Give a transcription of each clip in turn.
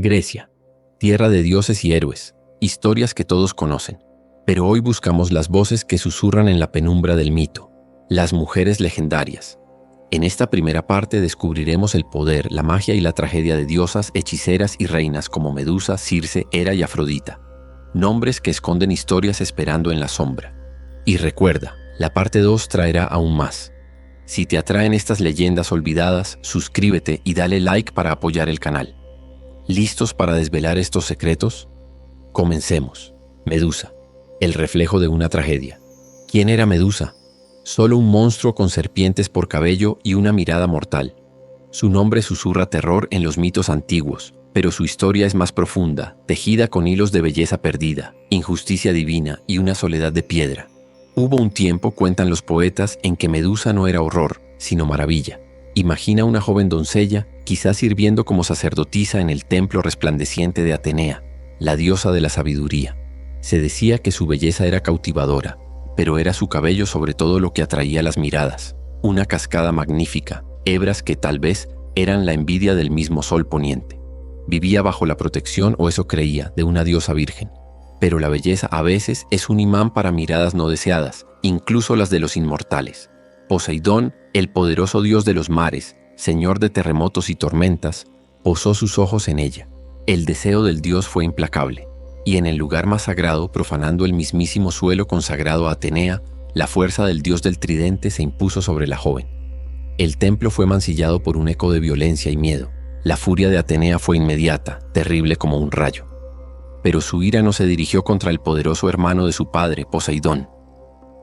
Grecia, tierra de dioses y héroes, historias que todos conocen. Pero hoy buscamos las voces que susurran en la penumbra del mito, las mujeres legendarias. En esta primera parte descubriremos el poder, la magia y la tragedia de diosas, hechiceras y reinas como Medusa, Circe, Hera y Afrodita. Nombres que esconden historias esperando en la sombra. Y recuerda, la parte 2 traerá aún más. Si te atraen estas leyendas olvidadas, suscríbete y dale like para apoyar el canal. ¿Listos para desvelar estos secretos? Comencemos. Medusa, el reflejo de una tragedia. ¿Quién era Medusa? Solo un monstruo con serpientes por cabello y una mirada mortal. Su nombre susurra terror en los mitos antiguos, pero su historia es más profunda, tejida con hilos de belleza perdida, injusticia divina y una soledad de piedra. Hubo un tiempo, cuentan los poetas, en que Medusa no era horror, sino maravilla. Imagina una joven doncella, quizás sirviendo como sacerdotisa en el templo resplandeciente de Atenea, la diosa de la sabiduría. Se decía que su belleza era cautivadora, pero era su cabello sobre todo lo que atraía las miradas. Una cascada magnífica, hebras que tal vez eran la envidia del mismo sol poniente. Vivía bajo la protección, o eso creía, de una diosa virgen. Pero la belleza a veces es un imán para miradas no deseadas, incluso las de los inmortales. Poseidón, el poderoso dios de los mares, señor de terremotos y tormentas, posó sus ojos en ella. El deseo del dios fue implacable, y en el lugar más sagrado, profanando el mismísimo suelo consagrado a Atenea, la fuerza del dios del tridente se impuso sobre la joven. El templo fue mancillado por un eco de violencia y miedo. La furia de Atenea fue inmediata, terrible como un rayo. Pero su ira no se dirigió contra el poderoso hermano de su padre, Poseidón.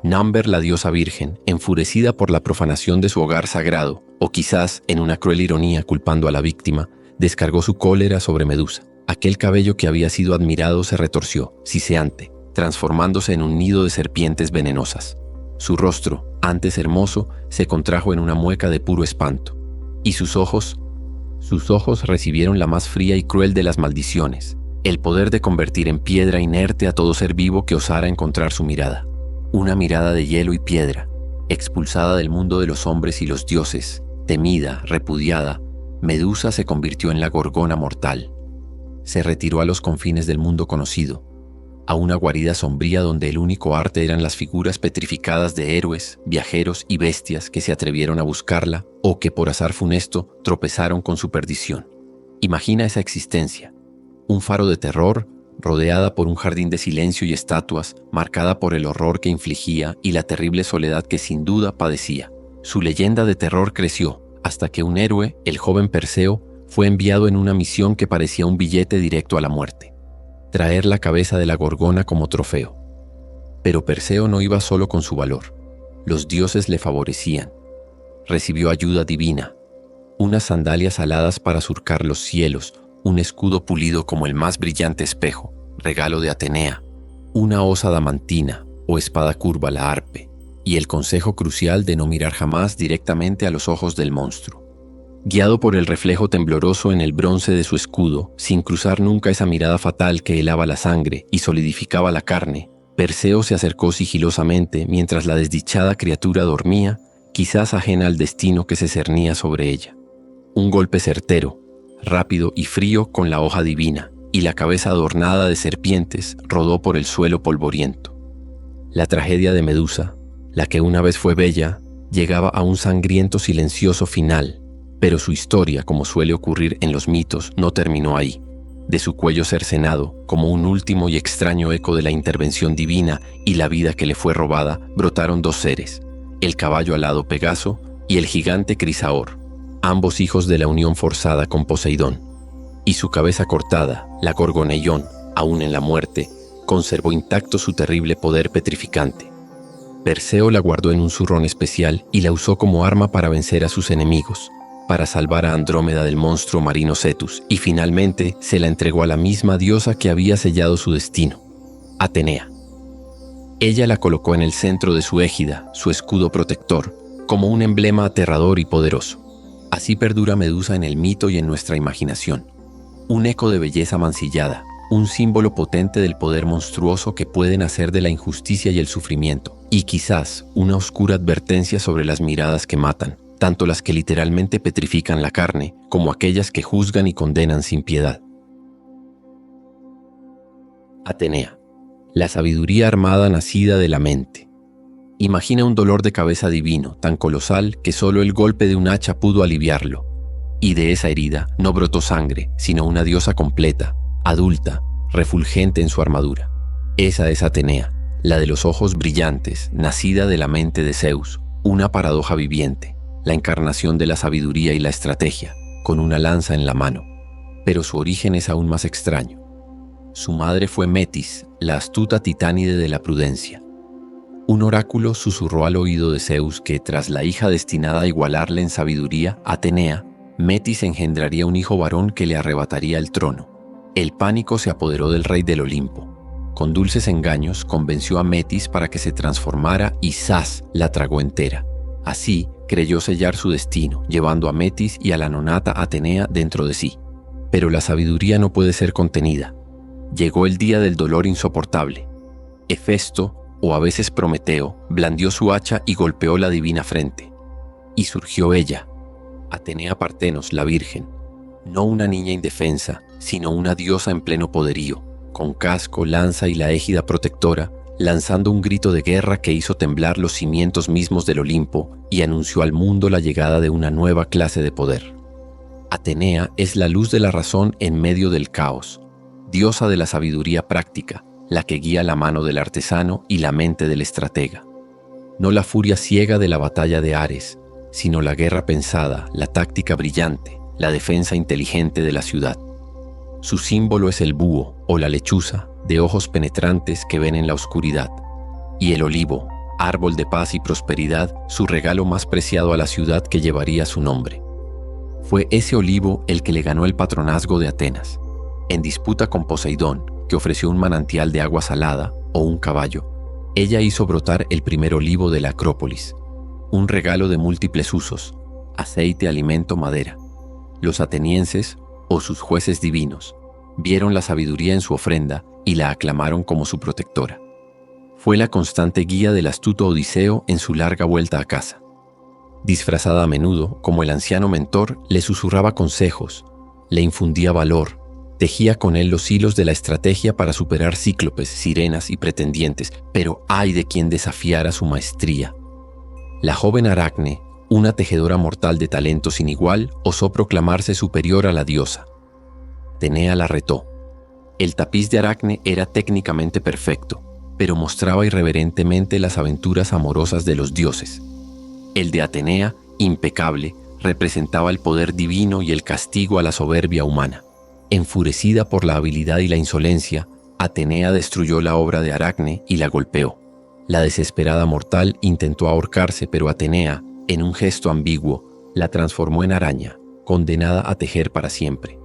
Namber, la diosa virgen, enfurecida por la profanación de su hogar sagrado, o quizás, en una cruel ironía culpando a la víctima, descargó su cólera sobre Medusa. Aquel cabello que había sido admirado se retorció, siseante, transformándose en un nido de serpientes venenosas. Su rostro, antes hermoso, se contrajo en una mueca de puro espanto. Y sus ojos recibieron la más fría y cruel de las maldiciones, el poder de convertir en piedra inerte a todo ser vivo que osara encontrar su mirada. Una mirada de hielo y piedra, expulsada del mundo de los hombres y los dioses, temida, repudiada, Medusa se convirtió en la gorgona mortal. Se retiró a los confines del mundo conocido, a una guarida sombría donde el único arte eran las figuras petrificadas de héroes, viajeros y bestias que se atrevieron a buscarla o que por azar funesto tropezaron con su perdición. Imagina esa existencia, un faro de terror, rodeada por un jardín de silencio y estatuas, marcada por el horror que infligía y la terrible soledad que sin duda padecía. Su leyenda de terror creció, hasta que un héroe, el joven Perseo, fue enviado en una misión que parecía un billete directo a la muerte: traer la cabeza de la gorgona como trofeo. Pero Perseo no iba solo con su valor. Los dioses le favorecían. Recibió ayuda divina, unas sandalias aladas para surcar los cielos, un escudo pulido como el más brillante espejo, regalo de Atenea, una osa adamantina o espada curva la arpe, y el consejo crucial de no mirar jamás directamente a los ojos del monstruo. Guiado por el reflejo tembloroso en el bronce de su escudo, sin cruzar nunca esa mirada fatal que helaba la sangre y solidificaba la carne, Perseo se acercó sigilosamente mientras la desdichada criatura dormía, quizás ajena al destino que se cernía sobre ella. Un golpe certero, rápido y frío con la hoja divina, y la cabeza adornada de serpientes rodó por el suelo polvoriento. La tragedia de Medusa, la que una vez fue bella, llegaba a un sangriento silencioso final, pero su historia, como suele ocurrir en los mitos, no terminó ahí. De su cuello cercenado, como un último y extraño eco de la intervención divina y la vida que le fue robada, brotaron dos seres: el caballo alado Pegaso y el gigante Crisaor, ambos hijos de la unión forzada con Poseidón. Y su cabeza cortada, la Gorgoneión, aún en la muerte, conservó intacto su terrible poder petrificante. Perseo la guardó en un zurrón especial y la usó como arma para vencer a sus enemigos, para salvar a Andrómeda del monstruo marino Cetus, y finalmente se la entregó a la misma diosa que había sellado su destino, Atenea. Ella la colocó en el centro de su égida, su escudo protector, como un emblema aterrador y poderoso. Así perdura Medusa en el mito y en nuestra imaginación. Un eco de belleza mancillada, un símbolo potente del poder monstruoso que puede nacer de la injusticia y el sufrimiento, y quizás una oscura advertencia sobre las miradas que matan, tanto las que literalmente petrifican la carne, como aquellas que juzgan y condenan sin piedad. Atenea, la sabiduría armada nacida de la mente. Imagina un dolor de cabeza divino, tan colosal que solo el golpe de un hacha pudo aliviarlo. Y de esa herida no brotó sangre, sino una diosa completa, adulta, refulgente en su armadura. Esa es Atenea, la de los ojos brillantes, nacida de la mente de Zeus, una paradoja viviente, la encarnación de la sabiduría y la estrategia, con una lanza en la mano. Pero su origen es aún más extraño. Su madre fue Metis, la astuta titánide de la prudencia. Un oráculo susurró al oído de Zeus que, tras la hija destinada a igualarle en sabiduría, Atenea, Metis engendraría un hijo varón que le arrebataría el trono. El pánico se apoderó del rey del Olimpo. Con dulces engaños convenció a Metis para que se transformara y ¡zas!, la tragó entera. Así creyó sellar su destino, llevando a Metis y a la nonata Atenea dentro de sí. Pero la sabiduría no puede ser contenida. Llegó el día del dolor insoportable. Hefesto, o a veces Prometeo, blandió su hacha y golpeó la divina frente. Y surgió ella, Atenea Partenos, la Virgen, no una niña indefensa, sino una diosa en pleno poderío, con casco, lanza y la égida protectora, lanzando un grito de guerra que hizo temblar los cimientos mismos del Olimpo y anunció al mundo la llegada de una nueva clase de poder. Atenea es la luz de la razón en medio del caos, diosa de la sabiduría práctica, la que guía la mano del artesano y la mente del estratega. No la furia ciega de la batalla de Ares, sino la guerra pensada, la táctica brillante, la defensa inteligente de la ciudad. Su símbolo es el búho o la lechuza, de ojos penetrantes que ven en la oscuridad, y el olivo, árbol de paz y prosperidad, su regalo más preciado a la ciudad que llevaría su nombre. Fue ese olivo el que le ganó el patronazgo de Atenas. En disputa con Poseidón, que ofreció un manantial de agua salada o un caballo, ella hizo brotar el primer olivo de la Acrópolis, un regalo de múltiples usos: aceite, alimento, madera. Los atenienses, o sus jueces divinos, vieron la sabiduría en su ofrenda y la aclamaron como su protectora. Fue la constante guía del astuto Odiseo en su larga vuelta a casa. Disfrazada a menudo como el anciano mentor, le susurraba consejos, le infundía valor, tejía con él los hilos de la estrategia para superar cíclopes, sirenas y pretendientes, pero ay de quien desafiara su maestría. La joven Aracne, una tejedora mortal de talento sin igual, osó proclamarse superior a la diosa. Atenea la retó. El tapiz de Aracne era técnicamente perfecto, pero mostraba irreverentemente las aventuras amorosas de los dioses. El de Atenea, impecable, representaba el poder divino y el castigo a la soberbia humana. Enfurecida por la habilidad y la insolencia, Atenea destruyó la obra de Aracne y la golpeó. La desesperada mortal intentó ahorcarse, pero Atenea, en un gesto ambiguo, la transformó en araña, condenada a tejer para siempre.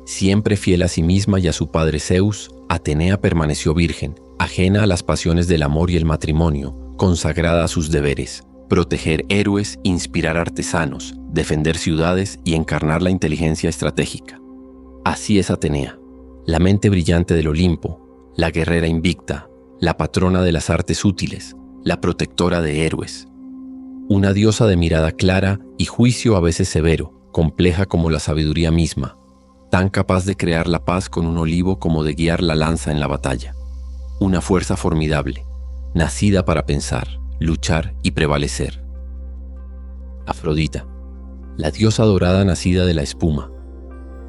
Siempre fiel a sí misma y a su padre Zeus, Atenea permaneció virgen, ajena a las pasiones del amor y el matrimonio, consagrada a sus deberes: proteger héroes, inspirar artesanos, defender ciudades y encarnar la inteligencia estratégica. Así es Atenea, la mente brillante del Olimpo, la guerrera invicta, la patrona de las artes útiles, la protectora de héroes. Una diosa de mirada clara y juicio a veces severo, compleja como la sabiduría misma, tan capaz de crear la paz con un olivo como de guiar la lanza en la batalla. Una fuerza formidable, nacida para pensar, luchar y prevalecer. Afrodita, la diosa dorada nacida de la espuma.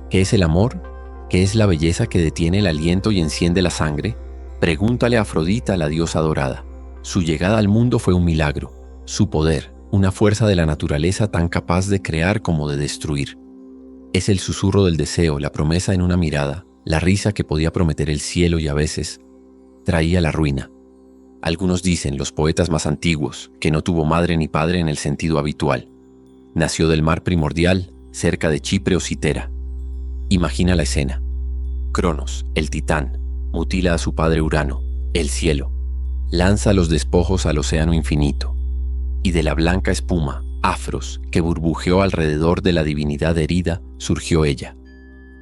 ¿Qué es el amor? ¿Qué es la belleza que detiene el aliento y enciende la sangre? Pregúntale a Afrodita, la diosa dorada. Su llegada al mundo fue un milagro. Su poder, una fuerza de la naturaleza tan capaz de crear como de destruir. Es el susurro del deseo, la promesa en una mirada, la risa que podía prometer el cielo y a veces traía la ruina. Algunos dicen, los poetas más antiguos, que no tuvo madre ni padre en el sentido habitual. Nació del mar primordial, cerca de Chipre o Citera. Imagina la escena. Cronos, el titán, mutila a su padre Urano, el cielo. Lanza los despojos al océano infinito. Y de la blanca espuma, Afros, que burbujeó alrededor de la divinidad herida, surgió ella.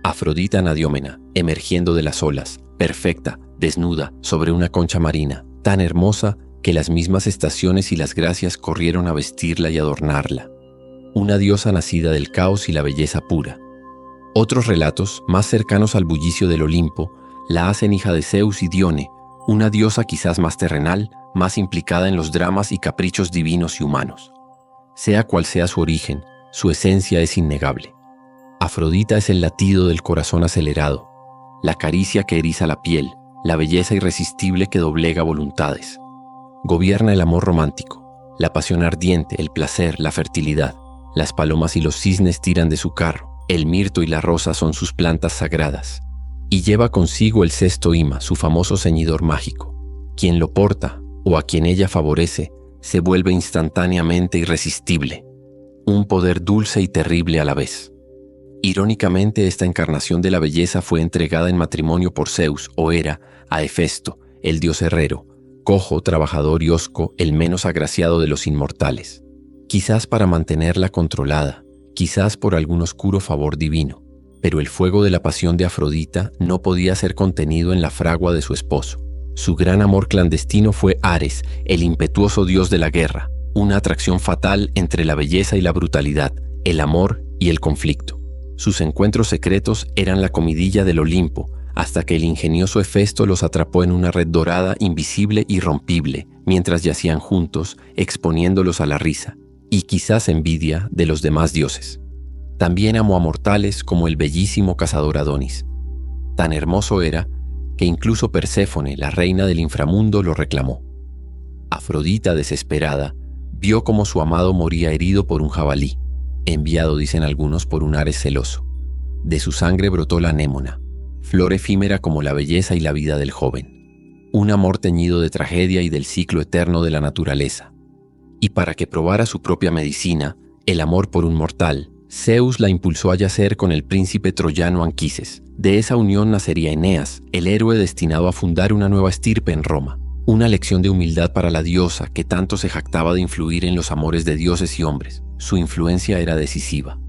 Afrodita Nadiómena, emergiendo de las olas, perfecta, desnuda, sobre una concha marina, tan hermosa que las mismas estaciones y las gracias corrieron a vestirla y adornarla. Una diosa nacida del caos y la belleza pura. Otros relatos, más cercanos al bullicio del Olimpo, La hacen hija de Zeus y Dione, una diosa quizás más terrenal, más implicada en los dramas y caprichos divinos y humanos. Sea cual sea su origen, su esencia es innegable. Afrodita es el latido del corazón acelerado, la caricia que eriza la piel, la belleza irresistible que doblega voluntades. Gobierna el amor romántico, la pasión ardiente, el placer, la fertilidad. Las palomas y los cisnes tiran de su carro, el mirto y la rosa son sus plantas sagradas. Y lleva consigo el sexto ima, su famoso ceñidor mágico. Quien lo porta, o a quien ella favorece, se vuelve instantáneamente irresistible. Un poder dulce y terrible a la vez. Irónicamente, esta encarnación de la belleza fue entregada en matrimonio por Zeus, o Hera, a Hefesto, el dios herrero, cojo, trabajador y hosco, el menos agraciado de los inmortales. Quizás para mantenerla controlada, quizás por algún oscuro favor divino, pero el fuego de la pasión de Afrodita no podía ser contenido en la fragua de su esposo. Su gran amor clandestino fue Ares, el impetuoso dios de la guerra, una atracción fatal entre la belleza y la brutalidad, el amor y el conflicto. Sus encuentros secretos eran la comidilla del Olimpo, hasta que el ingenioso Hefesto los atrapó en una red dorada, invisible y irrompible, mientras yacían juntos, exponiéndolos a la risa, y quizás envidia de los demás dioses. También amó a mortales como el bellísimo cazador Adonis. Tan hermoso era que incluso Perséfone, la reina del inframundo, lo reclamó. Afrodita, desesperada, vio cómo su amado moría herido por un jabalí, enviado, dicen algunos, por un Ares celoso. De su sangre brotó la anémona, flor efímera como la belleza y la vida del joven. Un amor teñido de tragedia y del ciclo eterno de la naturaleza. Y para que probara su propia medicina, el amor por un mortal, Zeus la impulsó a yacer con el príncipe troyano Anquises. De esa unión nacería Eneas, el héroe destinado a fundar una nueva estirpe en Roma. Una lección de humildad para la diosa que tanto se jactaba de influir en los amores de dioses y hombres. Su influencia era decisiva.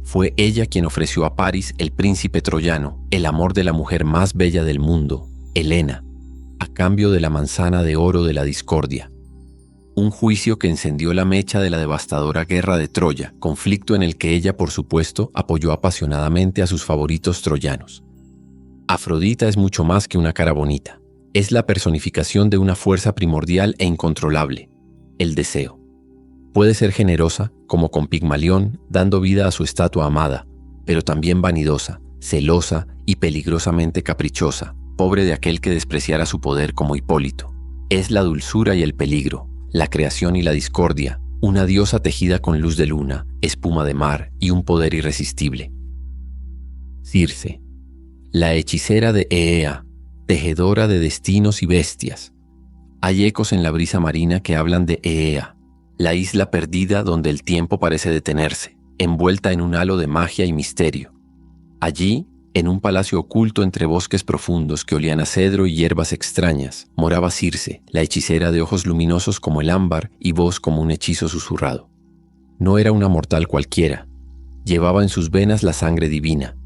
Fue ella quien ofreció a Paris, el príncipe troyano, el amor de la mujer más bella del mundo, Helena, a cambio de la manzana de oro de la discordia. Un juicio que encendió la mecha de la devastadora guerra de Troya, conflicto en el que ella, por supuesto, apoyó apasionadamente a sus favoritos troyanos. Afrodita es mucho más que una cara bonita. Es la personificación de una fuerza primordial e incontrolable, el deseo. Puede ser generosa, como con Pigmalión, dando vida a su estatua amada, pero también vanidosa, celosa y peligrosamente caprichosa, pobre de aquel que despreciara su poder como Hipólito. Es la dulzura y el peligro, la creación y la discordia, una diosa tejida con luz de luna, espuma de mar y un poder irresistible. Circe, la hechicera de Eea, tejedora de destinos y bestias. Hay ecos en la brisa marina que hablan de Eea, la isla perdida donde el tiempo parece detenerse, envuelta en un halo de magia y misterio. Allí, en un palacio oculto entre bosques profundos que olían a cedro y hierbas extrañas, moraba Circe, la hechicera de ojos luminosos como el ámbar y voz como un hechizo susurrado. No era una mortal cualquiera. Llevaba en sus venas la sangre divina,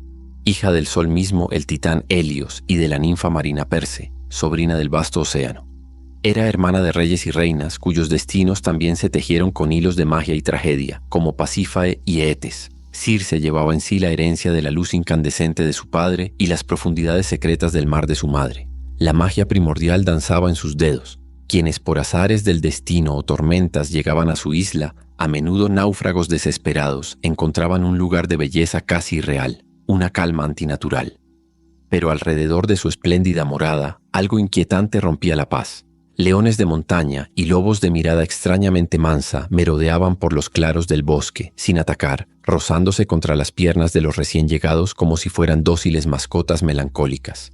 hija del sol mismo, el titán Helios, y de la ninfa marina Perse, sobrina del vasto océano. Era hermana de reyes y reinas, cuyos destinos también se tejieron con hilos de magia y tragedia, como Pasífae y Eetes. Circe llevaba en sí la herencia de la luz incandescente de su padre y las profundidades secretas del mar de su madre. La magia primordial danzaba en sus dedos. Quienes por azares del destino o tormentas llegaban a su isla, a menudo náufragos desesperados, encontraban un lugar de belleza casi irreal, una calma antinatural. Pero alrededor de su espléndida morada, algo inquietante rompía la paz. Leones de montaña y lobos de mirada extrañamente mansa merodeaban por los claros del bosque, sin atacar, rozándose contra las piernas de los recién llegados como si fueran dóciles mascotas melancólicas.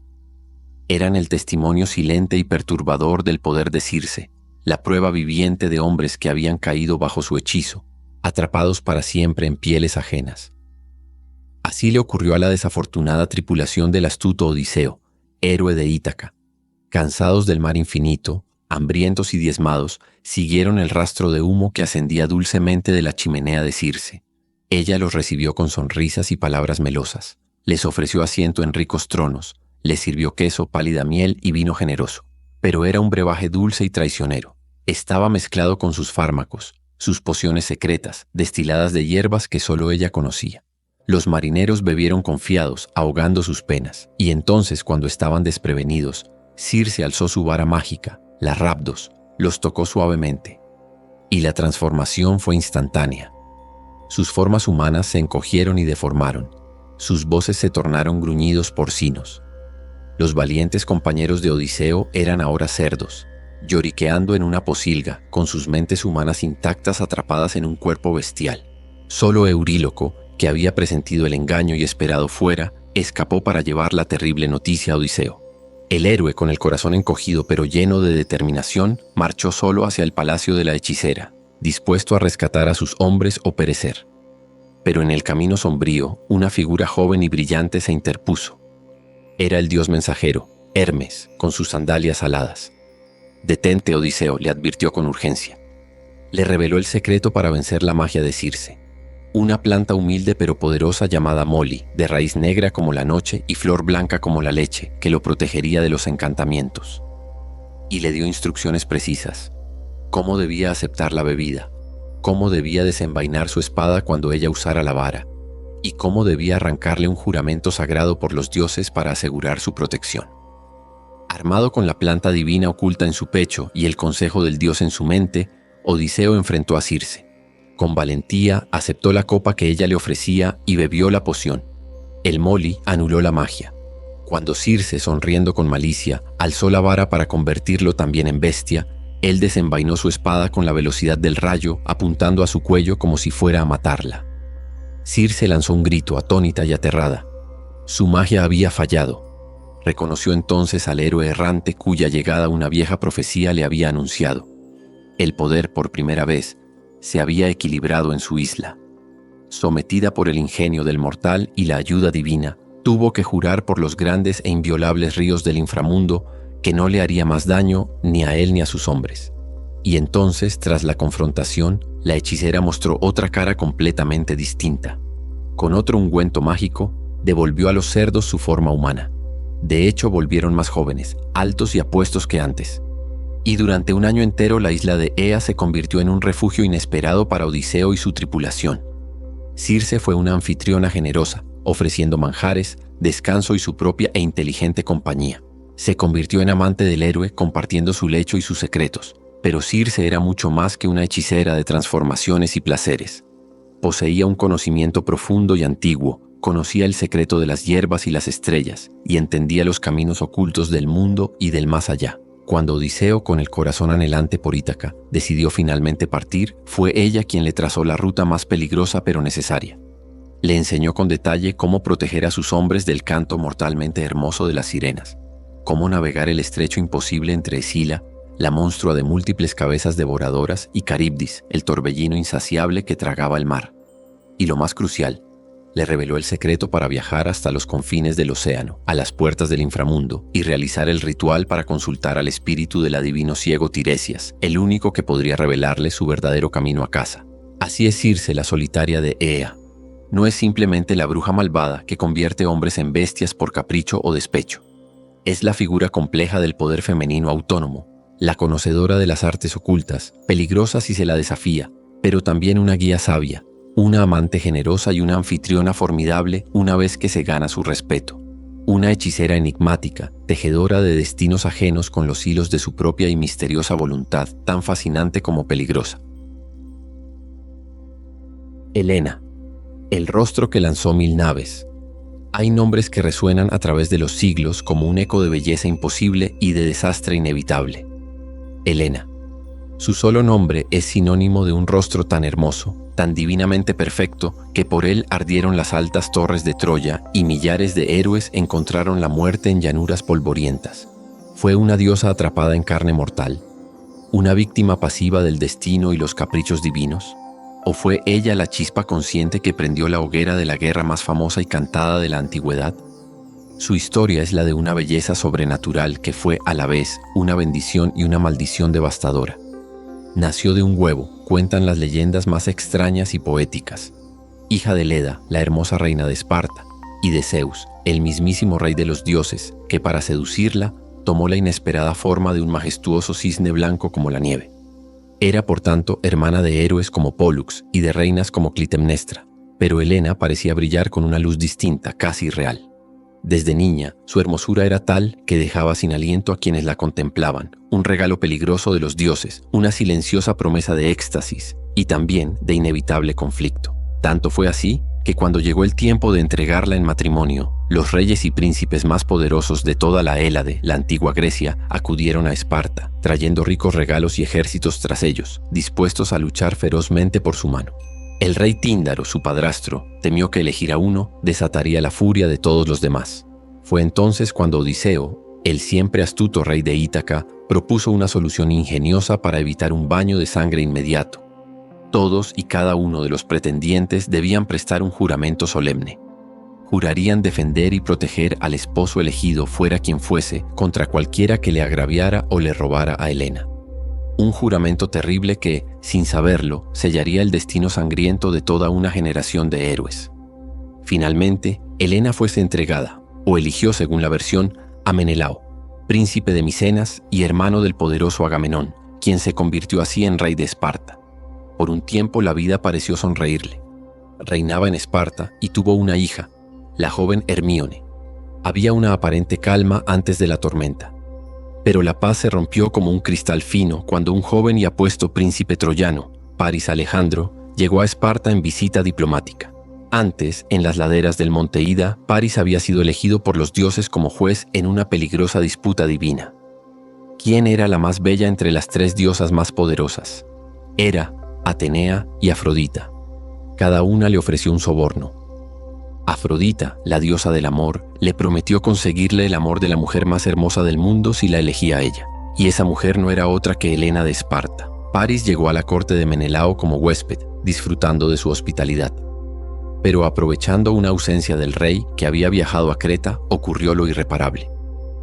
Eran el testimonio silente y perturbador del poder de Circe, la prueba viviente de hombres que habían caído bajo su hechizo, atrapados para siempre en pieles ajenas. Así le ocurrió a la desafortunada tripulación del astuto Odiseo, héroe de Ítaca. Cansados del mar infinito, hambrientos y diezmados, siguieron el rastro de humo que ascendía dulcemente de la chimenea de Circe. Ella los recibió con sonrisas y palabras melosas. Les ofreció asiento en ricos tronos, les sirvió queso, pálida miel y vino generoso. Pero era un brebaje dulce y traicionero. Estaba mezclado con sus fármacos, sus pociones secretas, destiladas de hierbas que solo ella conocía. Los marineros bebieron confiados, ahogando sus penas, y entonces, cuando estaban desprevenidos, Circe alzó su vara mágica, la Rapdos, los tocó suavemente, y la transformación fue instantánea. Sus formas humanas se encogieron y deformaron, sus voces se tornaron gruñidos porcinos. Los valientes compañeros de Odiseo eran ahora cerdos, lloriqueando en una pocilga, con sus mentes humanas intactas atrapadas en un cuerpo bestial. Solo Euríloco, que había presentido el engaño y esperado fuera, escapó para llevar la terrible noticia a Odiseo. El héroe, con el corazón encogido pero lleno de determinación, marchó solo hacia el palacio de la hechicera, dispuesto a rescatar a sus hombres o perecer. Pero en el camino sombrío, una figura joven y brillante se interpuso. Era el dios mensajero, Hermes, con sus sandalias aladas. «Detente, Odiseo», le advirtió con urgencia. Le reveló el secreto para vencer la magia de Circe. Una planta humilde pero poderosa llamada Moli, de raíz negra como la noche y flor blanca como la leche, que lo protegería de los encantamientos. Y le dio instrucciones precisas. Cómo debía aceptar la bebida, cómo debía desenvainar su espada cuando ella usara la vara, y cómo debía arrancarle un juramento sagrado por los dioses para asegurar su protección. Armado con la planta divina oculta en su pecho y el consejo del dios en su mente, Odiseo enfrentó a Circe. Con valentía aceptó la copa que ella le ofrecía y bebió la poción. El Moli anuló la magia. Cuando Circe, sonriendo con malicia, alzó la vara para convertirlo también en bestia, él desenvainó su espada con la velocidad del rayo, apuntando a su cuello como si fuera a matarla. Circe lanzó un grito, atónita y aterrada. Su magia había fallado. Reconoció entonces al héroe errante cuya llegada una vieja profecía le había anunciado. El poder, por primera vez, se había equilibrado en su isla. Sometida por el ingenio del mortal y la ayuda divina, tuvo que jurar por los grandes e inviolables ríos del inframundo que no le haría más daño ni a él ni a sus hombres. Y entonces, tras la confrontación, la hechicera mostró otra cara completamente distinta. Con otro ungüento mágico, devolvió a los cerdos su forma humana. De hecho, volvieron más jóvenes, altos y apuestos que antes. Y durante un año entero la isla de Ea se convirtió en un refugio inesperado para Odiseo y su tripulación. Circe fue una anfitriona generosa, ofreciendo manjares, descanso y su propia e inteligente compañía. Se convirtió en amante del héroe, compartiendo su lecho y sus secretos. Pero Circe era mucho más que una hechicera de transformaciones y placeres. Poseía un conocimiento profundo y antiguo, conocía el secreto de las hierbas y las estrellas, y entendía los caminos ocultos del mundo y del más allá. Cuando Odiseo, con el corazón anhelante por Ítaca, decidió finalmente partir, fue ella quien le trazó la ruta más peligrosa pero necesaria. Le enseñó con detalle cómo proteger a sus hombres del canto mortalmente hermoso de las sirenas, cómo navegar el estrecho imposible entre Escila, la monstrua de múltiples cabezas devoradoras, y Caribdis, el torbellino insaciable que tragaba el mar. Y lo más crucial, le reveló el secreto para viajar hasta los confines del océano, a las puertas del inframundo, y realizar el ritual para consultar al espíritu del adivino ciego Tiresias, el único que podría revelarle su verdadero camino a casa. Así es Circe, la solitaria de Ea. No es simplemente la bruja malvada que convierte hombres en bestias por capricho o despecho. Es la figura compleja del poder femenino autónomo, la conocedora de las artes ocultas, peligrosa si se la desafía, pero también una guía sabia, una amante generosa y una anfitriona formidable una vez que se gana su respeto. Una hechicera enigmática, tejedora de destinos ajenos con los hilos de su propia y misteriosa voluntad, tan fascinante como peligrosa. Helena, el rostro que lanzó 1000 naves. Hay nombres que resuenan a través de los siglos como un eco de belleza imposible y de desastre inevitable. Helena. Su solo nombre es sinónimo de un rostro tan hermoso, tan divinamente perfecto, que por él ardieron las altas torres de Troya y millares de héroes encontraron la muerte en llanuras polvorientas. Fue una diosa atrapada en carne mortal, una víctima pasiva del destino y los caprichos divinos, ¿o fue ella la chispa consciente que prendió la hoguera de la guerra más famosa y cantada de la antigüedad? Su historia es la de una belleza sobrenatural que fue a la vez una bendición y una maldición devastadora. Nació de un huevo, cuentan las leyendas más extrañas y poéticas. Hija de Leda, la hermosa reina de Esparta, y de Zeus, el mismísimo rey de los dioses, que para seducirla tomó la inesperada forma de un majestuoso cisne blanco como la nieve. Era, por tanto, hermana de héroes como Pólux y de reinas como Clitemnestra. Pero Helena parecía brillar con una luz distinta, casi irreal. Desde niña, su hermosura era tal que dejaba sin aliento a quienes la contemplaban, un regalo peligroso de los dioses, una silenciosa promesa de éxtasis y también de inevitable conflicto. Tanto fue así que cuando llegó el tiempo de entregarla en matrimonio, los reyes y príncipes más poderosos de toda la Hélade, la antigua Grecia, acudieron a Esparta, trayendo ricos regalos y ejércitos tras ellos, dispuestos a luchar ferozmente por su mano. El rey Tíndaro, su padrastro, temió que elegir a uno desataría la furia de todos los demás. Fue entonces cuando Odiseo, el siempre astuto rey de Ítaca, propuso una solución ingeniosa para evitar un baño de sangre inmediato. Todos y cada uno de los pretendientes debían prestar un juramento solemne. Jurarían defender y proteger al esposo elegido fuera quien fuese contra cualquiera que le agraviara o le robara a Helena. Un juramento terrible que, sin saberlo, sellaría el destino sangriento de toda una generación de héroes. Finalmente, Helena fuese entregada, o eligió según la versión, a Menelao, príncipe de Micenas y hermano del poderoso Agamenón, quien se convirtió así en rey de Esparta. Por un tiempo la vida pareció sonreírle. Reinaba en Esparta y tuvo una hija, la joven Hermíone. Había una aparente calma antes de la tormenta. Pero la paz se rompió como un cristal fino cuando un joven y apuesto príncipe troyano, Paris Alejandro, llegó a Esparta en visita diplomática. Antes, en las laderas del monte Ida, Paris había sido elegido por los dioses como juez en una peligrosa disputa divina. ¿Quién era la más bella entre las tres diosas más poderosas? Hera, Atenea y Afrodita. Cada una le ofreció un soborno. Afrodita, la diosa del amor, le prometió conseguirle el amor de la mujer más hermosa del mundo si la elegía a ella. Y esa mujer no era otra que Helena de Esparta. Paris llegó a la corte de Menelao como huésped, disfrutando de su hospitalidad. Pero aprovechando una ausencia del rey, que había viajado a Creta, ocurrió lo irreparable.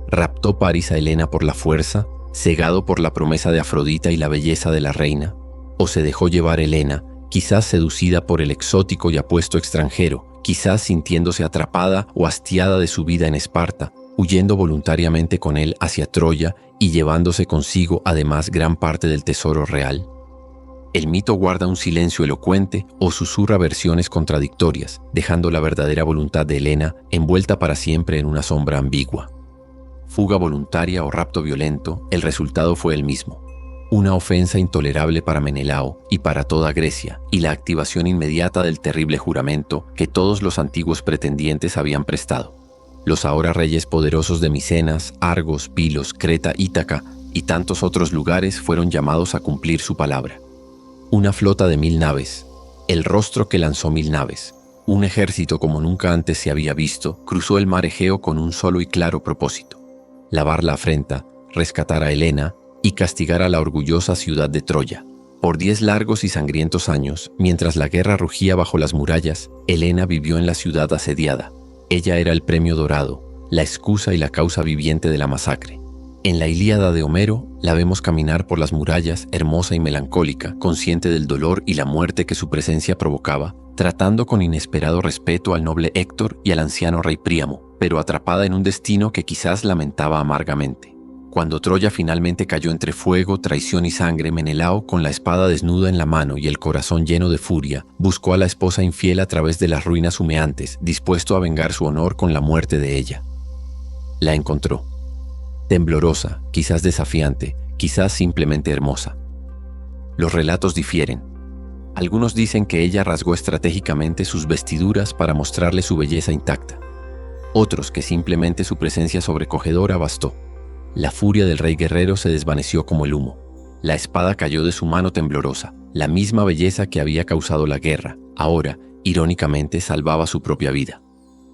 Raptó Paris a Helena por la fuerza, cegado por la promesa de Afrodita y la belleza de la reina, o se dejó llevar Helena, quizás seducida por el exótico y apuesto extranjero, quizás sintiéndose atrapada o hastiada de su vida en Esparta, huyendo voluntariamente con él hacia Troya y llevándose consigo además gran parte del tesoro real. El mito guarda un silencio elocuente o susurra versiones contradictorias, dejando la verdadera voluntad de Helena envuelta para siempre en una sombra ambigua. Fuga voluntaria o rapto violento, el resultado fue el mismo. Una ofensa intolerable para Menelao y para toda Grecia, y la activación inmediata del terrible juramento que todos los antiguos pretendientes habían prestado. Los ahora reyes poderosos de Micenas, Argos, Pilos, Creta, Ítaca y tantos otros lugares fueron llamados a cumplir su palabra. Una flota de 1000 naves, el rostro que lanzó 1000 naves, un ejército como nunca antes se había visto, cruzó el mar Egeo con un solo y claro propósito: lavar la afrenta, rescatar a Helena y castigar a la orgullosa ciudad de Troya. Por 10 largos y sangrientos años, mientras la guerra rugía bajo las murallas, Helena vivió en la ciudad asediada. Ella era el premio dorado, la excusa y la causa viviente de la masacre. En la Ilíada de Homero, la vemos caminar por las murallas, hermosa y melancólica, consciente del dolor y la muerte que su presencia provocaba, tratando con inesperado respeto al noble Héctor y al anciano rey Príamo, pero atrapada en un destino que quizás lamentaba amargamente. Cuando Troya finalmente cayó entre fuego, traición y sangre, Menelao, con la espada desnuda en la mano y el corazón lleno de furia, buscó a la esposa infiel a través de las ruinas humeantes, dispuesto a vengar su honor con la muerte de ella. La encontró. Temblorosa, quizás desafiante, quizás simplemente hermosa. Los relatos difieren. Algunos dicen que ella rasgó estratégicamente sus vestiduras para mostrarle su belleza intacta. Otros que simplemente su presencia sobrecogedora bastó. La furia del rey guerrero se desvaneció como el humo. La espada cayó de su mano temblorosa. La misma belleza que había causado la guerra, ahora, irónicamente, salvaba su propia vida.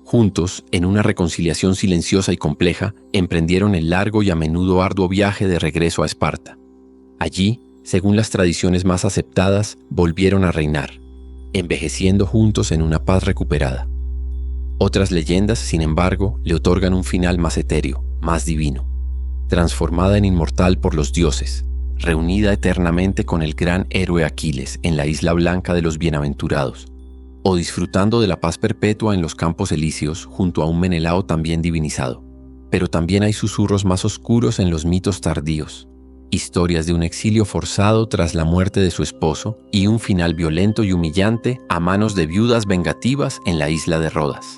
Juntos, en una reconciliación silenciosa y compleja, emprendieron el largo y a menudo arduo viaje de regreso a Esparta. Allí, según las tradiciones más aceptadas, volvieron a reinar, envejeciendo juntos en una paz recuperada. Otras leyendas, sin embargo, le otorgan un final más etéreo, más divino. Transformada en inmortal por los dioses, reunida eternamente con el gran héroe Aquiles en la isla blanca de los bienaventurados, o disfrutando de la paz perpetua en los campos elíseos junto a un Menelao también divinizado. Pero también hay susurros más oscuros en los mitos tardíos. Historias de un exilio forzado tras la muerte de su esposo y un final violento y humillante a manos de viudas vengativas en la isla de Rodas.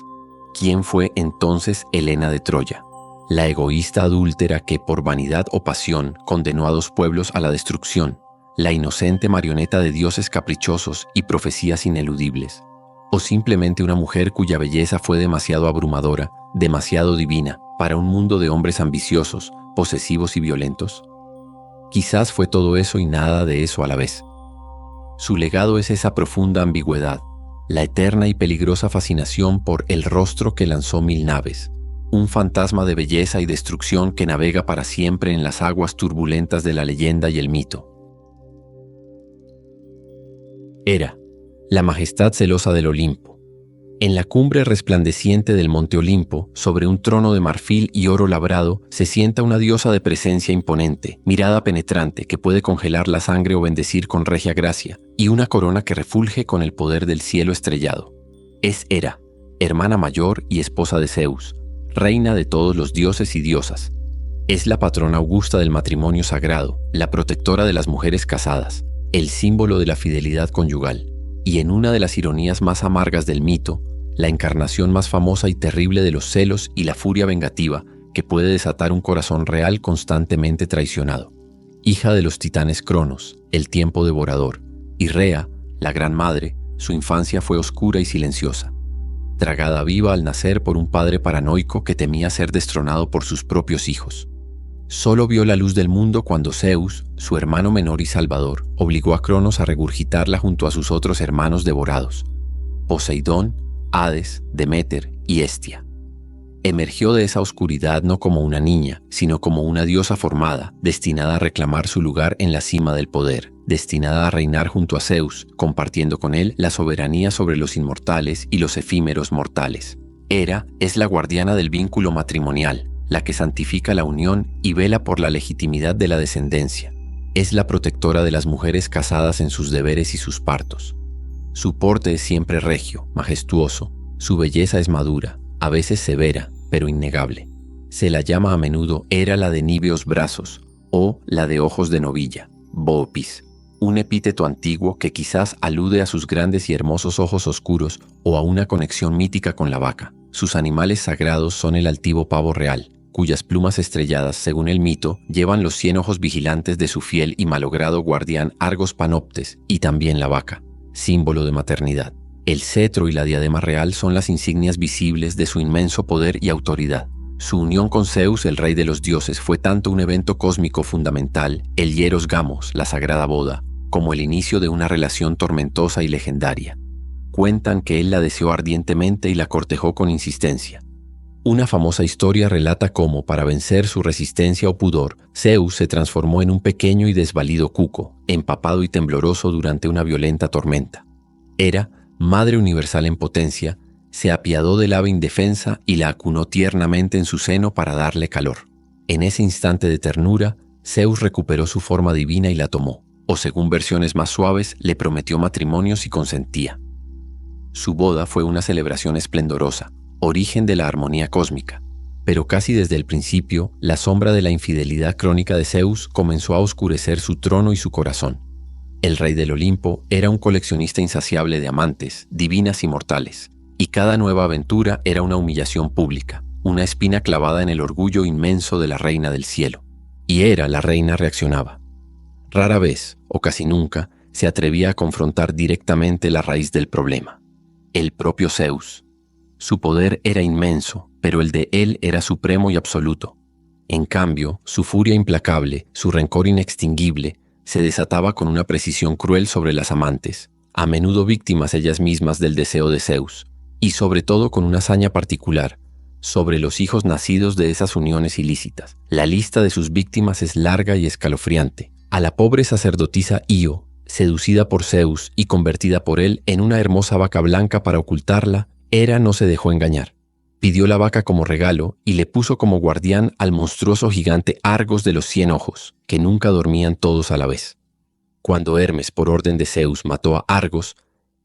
¿Quién fue entonces Helena de Troya? La egoísta adúltera que por vanidad o pasión condenó a 2 pueblos a la destrucción, la inocente marioneta de dioses caprichosos y profecías ineludibles, o simplemente una mujer cuya belleza fue demasiado abrumadora, demasiado divina, para un mundo de hombres ambiciosos, posesivos y violentos. Quizás fue todo eso y nada de eso a la vez. Su legado es esa profunda ambigüedad, la eterna y peligrosa fascinación por el rostro que lanzó 1000 naves, un fantasma de belleza y destrucción que navega para siempre en las aguas turbulentas de la leyenda y el mito. Hera, la majestad celosa del Olimpo. En la cumbre resplandeciente del monte Olimpo, sobre un trono de marfil y oro labrado, se sienta una diosa de presencia imponente, mirada penetrante que puede congelar la sangre o bendecir con regia gracia, y una corona que refulge con el poder del cielo estrellado. Es Hera, hermana mayor y esposa de Zeus, reina de todos los dioses y diosas. Es la patrona augusta del matrimonio sagrado, la protectora de las mujeres casadas, el símbolo de la fidelidad conyugal, y en una de las ironías más amargas del mito, la encarnación más famosa y terrible de los celos y la furia vengativa que puede desatar un corazón real constantemente traicionado. Hija de los titanes Cronos, el tiempo devorador, y Rea, la gran madre, su infancia fue oscura y silenciosa. Tragada viva al nacer por un padre paranoico que temía ser destronado por sus propios hijos. Solo vio la luz del mundo cuando Zeus, su hermano menor y salvador, obligó a Cronos a regurgitarla junto a sus otros hermanos devorados, Poseidón, Hades, Deméter y Hestia. Emergió de esa oscuridad no como una niña, sino como una diosa formada, destinada a reclamar su lugar en la cima del poder, destinada a reinar junto a Zeus, compartiendo con él la soberanía sobre los inmortales y los efímeros mortales. Hera es la guardiana del vínculo matrimonial, la que santifica la unión y vela por la legitimidad de la descendencia. Es la protectora de las mujeres casadas en sus deberes y sus partos. Su porte es siempre regio, majestuoso, su belleza es madura, a veces severa, pero innegable. Se la llama a menudo Hera la de níveos brazos o la de ojos de novilla, Boopis, un epíteto antiguo que quizás alude a sus grandes y hermosos ojos oscuros o a una conexión mítica con la vaca. Sus animales sagrados son el altivo pavo real, cuyas plumas estrelladas, según el mito, llevan los 100 ojos vigilantes de su fiel y malogrado guardián Argos Panoptes, y también la vaca, símbolo de maternidad. El cetro y la diadema real son las insignias visibles de su inmenso poder y autoridad. Su unión con Zeus, el rey de los dioses, fue tanto un evento cósmico fundamental, el Hieros Gamos, la sagrada boda, como el inicio de una relación tormentosa y legendaria. Cuentan que él la deseó ardientemente y la cortejó con insistencia. Una famosa historia relata cómo, para vencer su resistencia o pudor, Zeus se transformó en un pequeño y desvalido cuco, empapado y tembloroso durante una violenta tormenta. Hera, Madre universal en potencia, se apiadó del ave indefensa y la acunó tiernamente en su seno para darle calor. En ese instante de ternura, Zeus recuperó su forma divina y la tomó, o según versiones más suaves, le prometió matrimonio si consentía. Su boda fue una celebración esplendorosa, origen de la armonía cósmica, pero casi desde el principio, la sombra de la infidelidad crónica de Zeus comenzó a oscurecer su trono y su corazón. El rey del Olimpo era un coleccionista insaciable de amantes, divinas y mortales, y cada nueva aventura era una humillación pública, una espina clavada en el orgullo inmenso de la reina del cielo. Y Hera, la reina, reaccionaba. Rara vez, o casi nunca, se atrevía a confrontar directamente la raíz del problema: el propio Zeus. Su poder era inmenso, pero el de él era supremo y absoluto. En cambio, su furia implacable, su rencor inextinguible, se desataba con una precisión cruel sobre las amantes, a menudo víctimas ellas mismas del deseo de Zeus, y sobre todo con una hazaña particular, sobre los hijos nacidos de esas uniones ilícitas. La lista de sus víctimas es larga y escalofriante. A la pobre sacerdotisa Io, seducida por Zeus y convertida por él en una hermosa vaca blanca para ocultarla, Hera no se dejó engañar. Pidió la vaca como regalo y le puso como guardián al monstruoso gigante Argos de los 100 ojos, que nunca dormían todos a la vez. Cuando Hermes, por orden de Zeus, mató a Argos,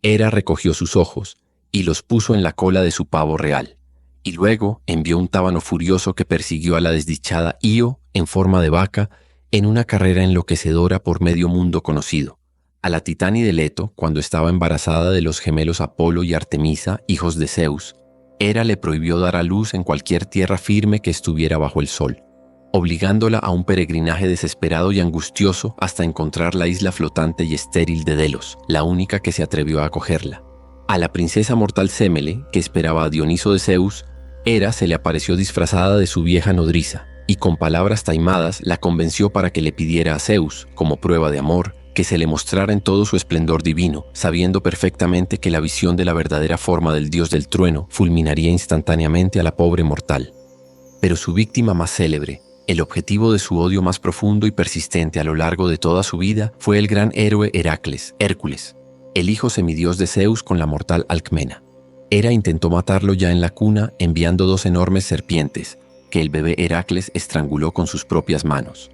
Hera recogió sus ojos y los puso en la cola de su pavo real, y luego envió un tábano furioso que persiguió a la desdichada Io en forma de vaca en una carrera enloquecedora por medio mundo conocido. A la Titani de Leto, cuando estaba embarazada de los gemelos Apolo y Artemisa, hijos de Zeus, Hera le prohibió dar a luz en cualquier tierra firme que estuviera bajo el sol, obligándola a un peregrinaje desesperado y angustioso hasta encontrar la isla flotante y estéril de Delos, la única que se atrevió a acogerla. A la princesa mortal Sémele, que esperaba a Dioniso de Zeus, Hera se le apareció disfrazada de su vieja nodriza, y con palabras taimadas la convenció para que le pidiera a Zeus, como prueba de amor, que se le mostrara en todo su esplendor divino, sabiendo perfectamente que la visión de la verdadera forma del dios del trueno fulminaría instantáneamente a la pobre mortal. Pero su víctima más célebre, el objetivo de su odio más profundo y persistente a lo largo de toda su vida, fue el gran héroe Heracles, Hércules, el hijo semidios de Zeus con la mortal Alcmena. Hera intentó matarlo ya en la cuna enviando 2 enormes serpientes, que el bebé Heracles estranguló con sus propias manos.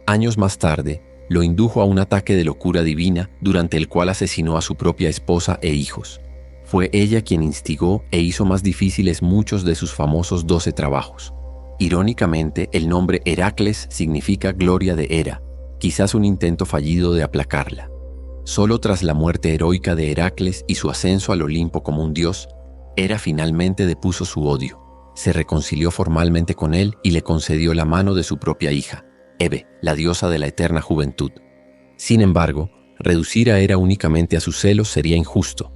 Años más tarde, lo indujo a un ataque de locura divina durante el cual asesinó a su propia esposa e hijos. Fue ella quien instigó e hizo más difíciles muchos de sus famosos 12 trabajos. Irónicamente, el nombre Heracles significa gloria de Hera, quizás un intento fallido de aplacarla. Solo tras la muerte heroica de Heracles y su ascenso al Olimpo como un dios, Hera finalmente depuso su odio. Se reconcilió formalmente con él y le concedió la mano de su propia hija, Hebe, la diosa de la eterna juventud. Sin embargo, reducir a Hera únicamente a sus celos sería injusto.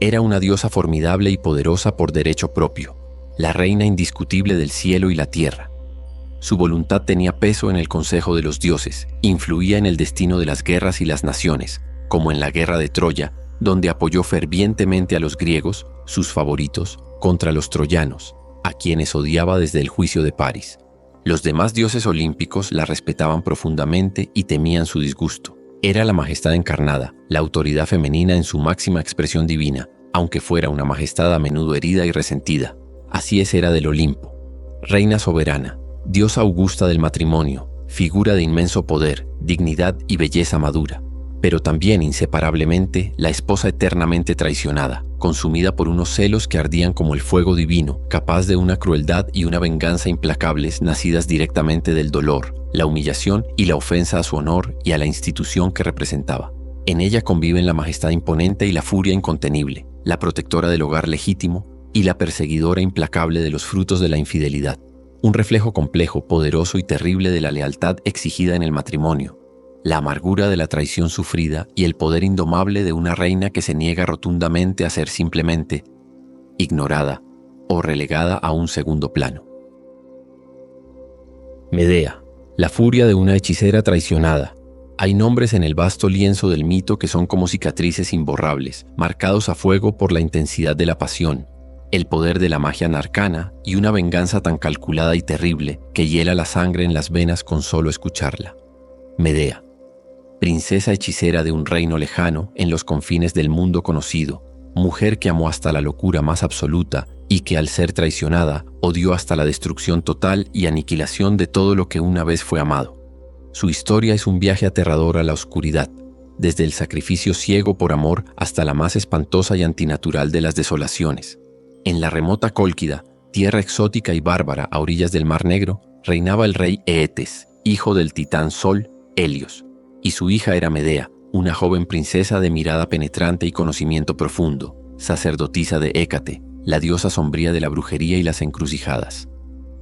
Era una diosa formidable y poderosa por derecho propio, la reina indiscutible del cielo y la tierra. Su voluntad tenía peso en el consejo de los dioses, influía en el destino de las guerras y las naciones, como en la guerra de Troya, donde apoyó fervientemente a los griegos, sus favoritos, contra los troyanos, a quienes odiaba desde el juicio de París. Los demás dioses olímpicos la respetaban profundamente y temían su disgusto. Era la majestad encarnada, la autoridad femenina en su máxima expresión divina, aunque fuera una majestad a menudo herida y resentida. Así es Hera del Olimpo. Reina soberana, diosa augusta del matrimonio, figura de inmenso poder, dignidad y belleza madura, pero también inseparablemente la esposa eternamente traicionada, consumida por unos celos que ardían como el fuego divino, capaz de una crueldad y una venganza implacables nacidas directamente del dolor, la humillación y la ofensa a su honor y a la institución que representaba. En ella conviven la majestad imponente y la furia incontenible, la protectora del hogar legítimo y la perseguidora implacable de los frutos de la infidelidad. Un reflejo complejo, poderoso y terrible de la lealtad exigida en el matrimonio, la amargura de la traición sufrida y el poder indomable de una reina que se niega rotundamente a ser simplemente ignorada o relegada a un segundo plano. Medea, la furia de una hechicera traicionada. Hay nombres en el vasto lienzo del mito que son como cicatrices imborrables, marcados a fuego por la intensidad de la pasión, el poder de la magia arcana y una venganza tan calculada y terrible que hiela la sangre en las venas con solo escucharla. Medea, princesa hechicera de un reino lejano en los confines del mundo conocido, mujer que amó hasta la locura más absoluta y que al ser traicionada odió hasta la destrucción total y aniquilación de todo lo que una vez fue amado. Su historia es un viaje aterrador a la oscuridad, desde el sacrificio ciego por amor hasta la más espantosa y antinatural de las desolaciones. En la remota Cólquida, tierra exótica y bárbara a orillas del Mar Negro, reinaba el rey Eetes, hijo del titán Sol, Helios, y su hija era Medea, una joven princesa de mirada penetrante y conocimiento profundo, sacerdotisa de Hécate, la diosa sombría de la brujería y las encrucijadas.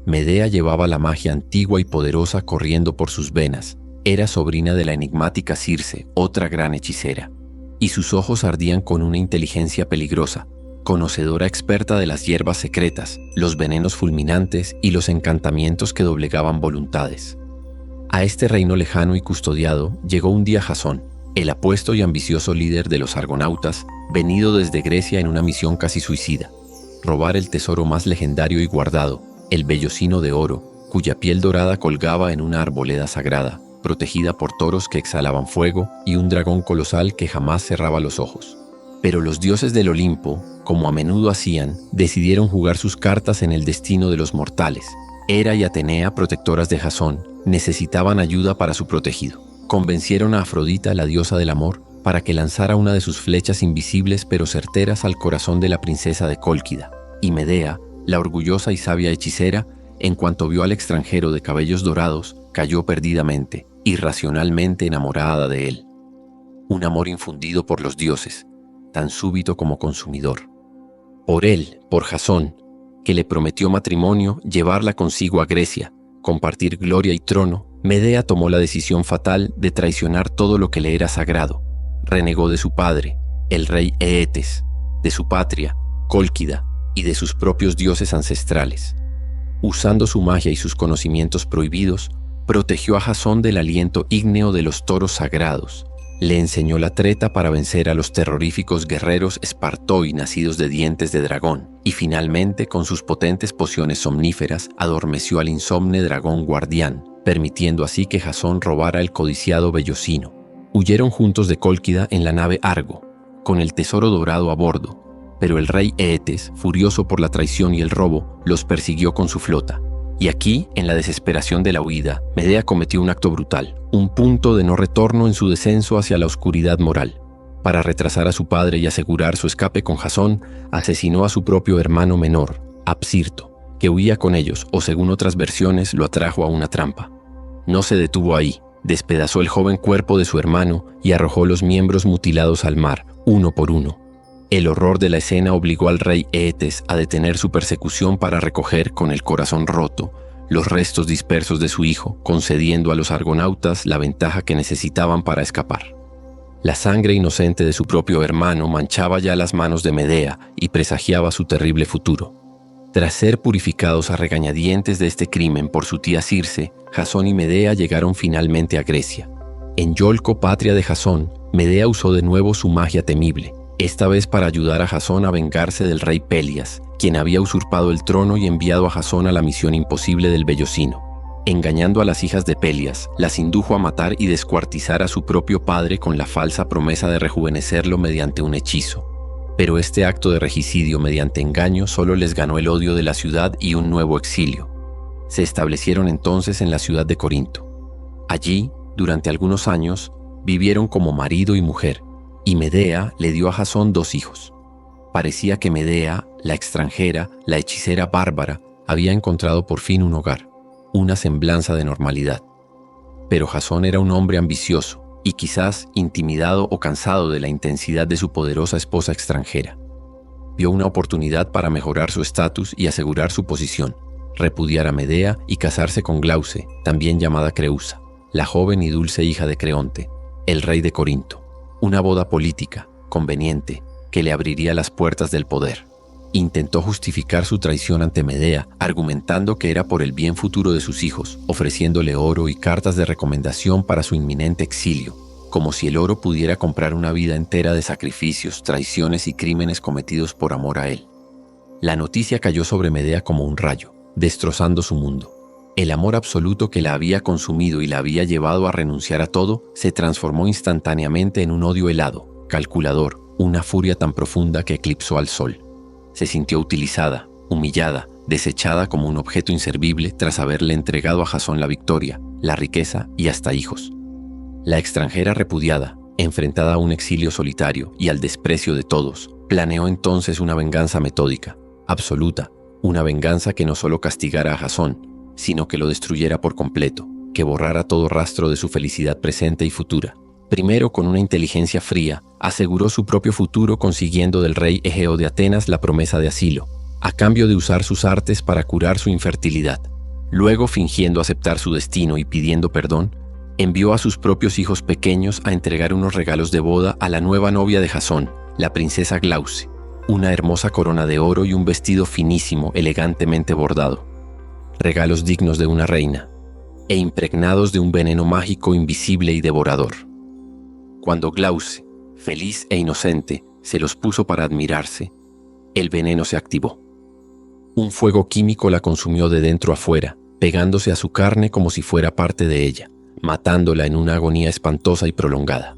Medea llevaba la magia antigua y poderosa corriendo por sus venas. Era sobrina de la enigmática Circe, otra gran hechicera, y sus ojos ardían con una inteligencia peligrosa, conocedora experta de las hierbas secretas, los venenos fulminantes y los encantamientos que doblegaban voluntades. A este reino lejano y custodiado llegó un día Jasón, el apuesto y ambicioso líder de los argonautas, venido desde Grecia en una misión casi suicida: robar el tesoro más legendario y guardado, el vellocino de oro, cuya piel dorada colgaba en una arboleda sagrada, protegida por toros que exhalaban fuego y un dragón colosal que jamás cerraba los ojos. Pero los dioses del Olimpo, como a menudo hacían, decidieron jugar sus cartas en el destino de los mortales. Hera y Atenea, protectoras de Jasón, necesitaban ayuda para su protegido. Convencieron a Afrodita, la diosa del amor, para que lanzara una de sus flechas invisibles pero certeras al corazón de la princesa de Cólquida. Y Medea, la orgullosa y sabia hechicera, en cuanto vio al extranjero de cabellos dorados, cayó perdidamente, irracionalmente enamorada de él. Un amor infundido por los dioses, tan súbito como consumidor. Por él, por Jasón, que le prometió matrimonio, llevarla consigo a Grecia, compartir gloria y trono, Medea tomó la decisión fatal de traicionar todo lo que le era sagrado. Renegó de su padre, el rey Eetes, de su patria, Cólquida, y de sus propios dioses ancestrales. Usando su magia y sus conocimientos prohibidos, protegió a Jasón del aliento ígneo de los toros sagrados. Le enseñó la treta para vencer a los terroríficos guerreros espartoi nacidos de dientes de dragón, y finalmente, con sus potentes pociones somníferas, adormeció al insomne dragón guardián, permitiendo así que Jasón robara el codiciado vellocino. Huyeron juntos de Cólquida en la nave Argo, con el tesoro dorado a bordo, pero el rey Eetes, furioso por la traición y el robo, los persiguió con su flota. Y aquí, en la desesperación de la huida, Medea cometió un acto brutal, un punto de no retorno en su descenso hacia la oscuridad moral. Para retrasar a su padre y asegurar su escape con Jasón, asesinó a su propio hermano menor, Apsirto, que huía con ellos, o según otras versiones, lo atrajo a una trampa. No se detuvo ahí, despedazó el joven cuerpo de su hermano y arrojó los miembros mutilados al mar, uno por uno. El horror de la escena obligó al rey Eetes a detener su persecución para recoger, con el corazón roto, los restos dispersos de su hijo, concediendo a los argonautas la ventaja que necesitaban para escapar. La sangre inocente de su propio hermano manchaba ya las manos de Medea y presagiaba su terrible futuro. Tras ser purificados a regañadientes de este crimen por su tía Circe, Jasón y Medea llegaron finalmente a Grecia. En Iolco, patria de Jasón, Medea usó de nuevo su magia temible, esta vez para ayudar a Jasón a vengarse del rey Pelias, quien había usurpado el trono y enviado a Jasón a la misión imposible del vellocino. Engañando a las hijas de Pelias, las indujo a matar y descuartizar a su propio padre con la falsa promesa de rejuvenecerlo mediante un hechizo. Pero este acto de regicidio mediante engaño solo les ganó el odio de la ciudad y un nuevo exilio. Se establecieron entonces en la ciudad de Corinto. Allí, durante algunos años, vivieron como marido y mujer, y Medea le dio a Jasón 2 hijos. Parecía que Medea, la extranjera, la hechicera bárbara, había encontrado por fin un hogar, una semblanza de normalidad. Pero Jasón era un hombre ambicioso y quizás intimidado o cansado de la intensidad de su poderosa esposa extranjera. Vio una oportunidad para mejorar su estatus y asegurar su posición, repudiar a Medea y casarse con Glauce, también llamada Creusa, la joven y dulce hija de Creonte, el rey de Corinto. Una boda política, conveniente, que le abriría las puertas del poder. Intentó justificar su traición ante Medea, argumentando que era por el bien futuro de sus hijos, ofreciéndole oro y cartas de recomendación para su inminente exilio, como si el oro pudiera comprar una vida entera de sacrificios, traiciones y crímenes cometidos por amor a él. La noticia cayó sobre Medea como un rayo, destrozando su mundo. El amor absoluto que la había consumido y la había llevado a renunciar a todo, se transformó instantáneamente en un odio helado, calculador, una furia tan profunda que eclipsó al sol. Se sintió utilizada, humillada, desechada como un objeto inservible tras haberle entregado a Jasón la victoria, la riqueza y hasta hijos. La extranjera repudiada, enfrentada a un exilio solitario y al desprecio de todos, planeó entonces una venganza metódica, absoluta, una venganza que no solo castigara a Jasón, sino que lo destruyera por completo, que borrara todo rastro de su felicidad presente y futura. Primero, con una inteligencia fría, aseguró su propio futuro consiguiendo del rey Egeo de Atenas la promesa de asilo, a cambio de usar sus artes para curar su infertilidad. Luego, fingiendo aceptar su destino y pidiendo perdón, envió a sus propios hijos pequeños a entregar unos regalos de boda a la nueva novia de Jasón, la princesa Glauce, una hermosa corona de oro y un vestido finísimo, elegantemente bordado. Regalos dignos de una reina, e impregnados de un veneno mágico invisible y devorador. Cuando Glauce, feliz e inocente, se los puso para admirarse, el veneno se activó. Un fuego químico la consumió de dentro a fuera, pegándose a su carne como si fuera parte de ella, matándola en una agonía espantosa y prolongada.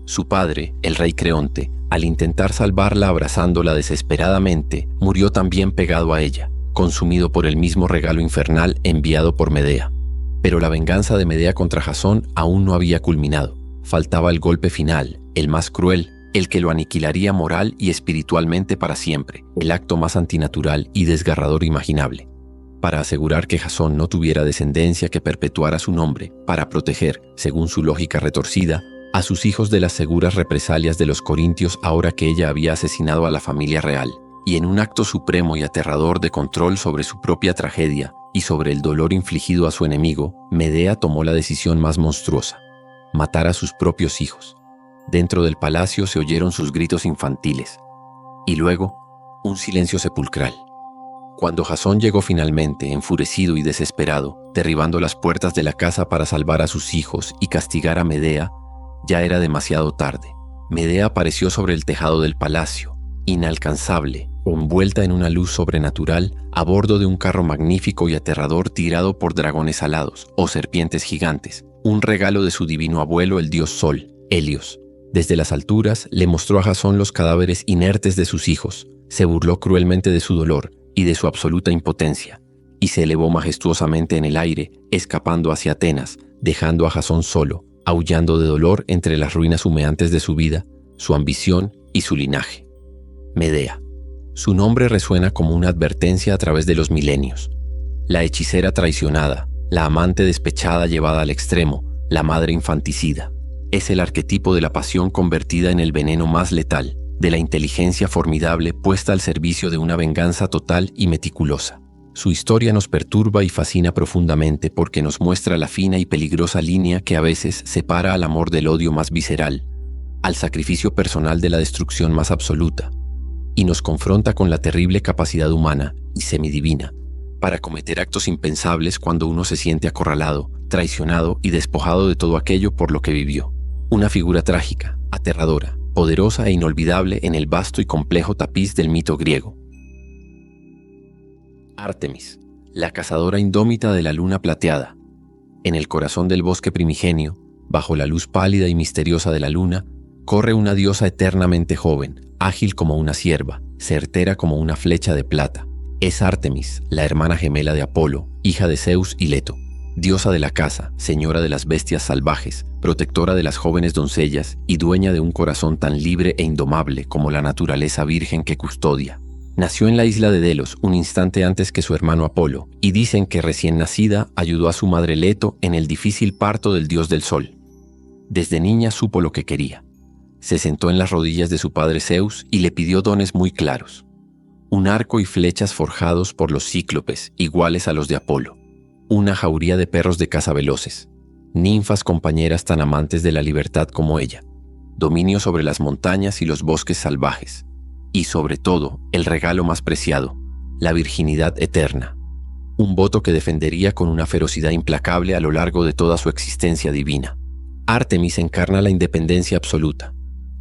Su padre, el rey Creonte, al intentar salvarla abrazándola desesperadamente, murió también pegado a ella, consumido por el mismo regalo infernal enviado por Medea. Pero la venganza de Medea contra Jasón aún no había culminado. Faltaba el golpe final, el más cruel, el que lo aniquilaría moral y espiritualmente para siempre, el acto más antinatural y desgarrador imaginable. para asegurar que Jasón no tuviera descendencia que perpetuara su nombre, para proteger, según su lógica retorcida, a sus hijos de las seguras represalias de los corintios ahora que ella había asesinado a la familia real. Y en un acto supremo y aterrador de control sobre su propia tragedia y sobre el dolor infligido a su enemigo, Medea tomó la decisión más monstruosa: matar a sus propios hijos. Dentro del palacio se oyeron sus gritos infantiles, y luego un silencio sepulcral. Cuando Jasón llegó finalmente, enfurecido y desesperado, derribando las puertas de la casa para salvar a sus hijos y castigar a Medea, ya era demasiado tarde. Medea apareció sobre el tejado del palacio, inalcanzable, envuelta en una luz sobrenatural, a bordo de un carro magnífico y aterrador tirado por dragones alados o serpientes gigantes, un regalo de su divino abuelo, el dios Sol, Helios. Desde las alturas le mostró a Jasón los cadáveres inertes de sus hijos, se burló cruelmente de su dolor y de su absoluta impotencia, y se elevó majestuosamente en el aire, escapando hacia Atenas, dejando a Jasón solo, aullando de dolor entre las ruinas humeantes de su vida, su ambición y su linaje. Medea. Su nombre resuena como una advertencia a través de los milenios. La hechicera traicionada, la amante despechada llevada al extremo, la madre infanticida. Es el arquetipo de la pasión convertida en el veneno más letal, de la inteligencia formidable puesta al servicio de una venganza total y meticulosa. Su historia nos perturba y fascina profundamente porque nos muestra la fina y peligrosa línea que a veces separa al amor del odio más visceral, al sacrificio personal de la destrucción más absoluta, y nos confronta con la terrible capacidad humana y semidivina para cometer actos impensables cuando uno se siente acorralado, traicionado y despojado de todo aquello por lo que vivió. Una figura trágica, aterradora, poderosa e inolvidable en el vasto y complejo tapiz del mito griego. Artemis, la cazadora indómita de la luna plateada. En el corazón del bosque primigenio, bajo la luz pálida y misteriosa de la luna, corre una diosa eternamente joven, ágil como una cierva, certera como una flecha de plata. Es Artemis, la hermana gemela de Apolo, hija de Zeus y Leto, diosa de la caza, señora de las bestias salvajes, protectora de las jóvenes doncellas y dueña de un corazón tan libre e indomable como la naturaleza virgen que custodia. Nació en la isla de Delos un instante antes que su hermano Apolo, y dicen que recién nacida ayudó a su madre Leto en el difícil parto del dios del sol. Desde niña supo lo que quería. Se sentó en las rodillas de su padre Zeus y le pidió dones muy claros: un arco y flechas forjados por los cíclopes, iguales a los de Apolo, una jauría de perros de caza veloces, ninfas compañeras tan amantes de la libertad como ella, dominio sobre las montañas y los bosques salvajes, y sobre todo, el regalo más preciado, la virginidad eterna, un voto que defendería con una ferocidad implacable a lo largo de toda su existencia divina. Artemis encarna la independencia absoluta.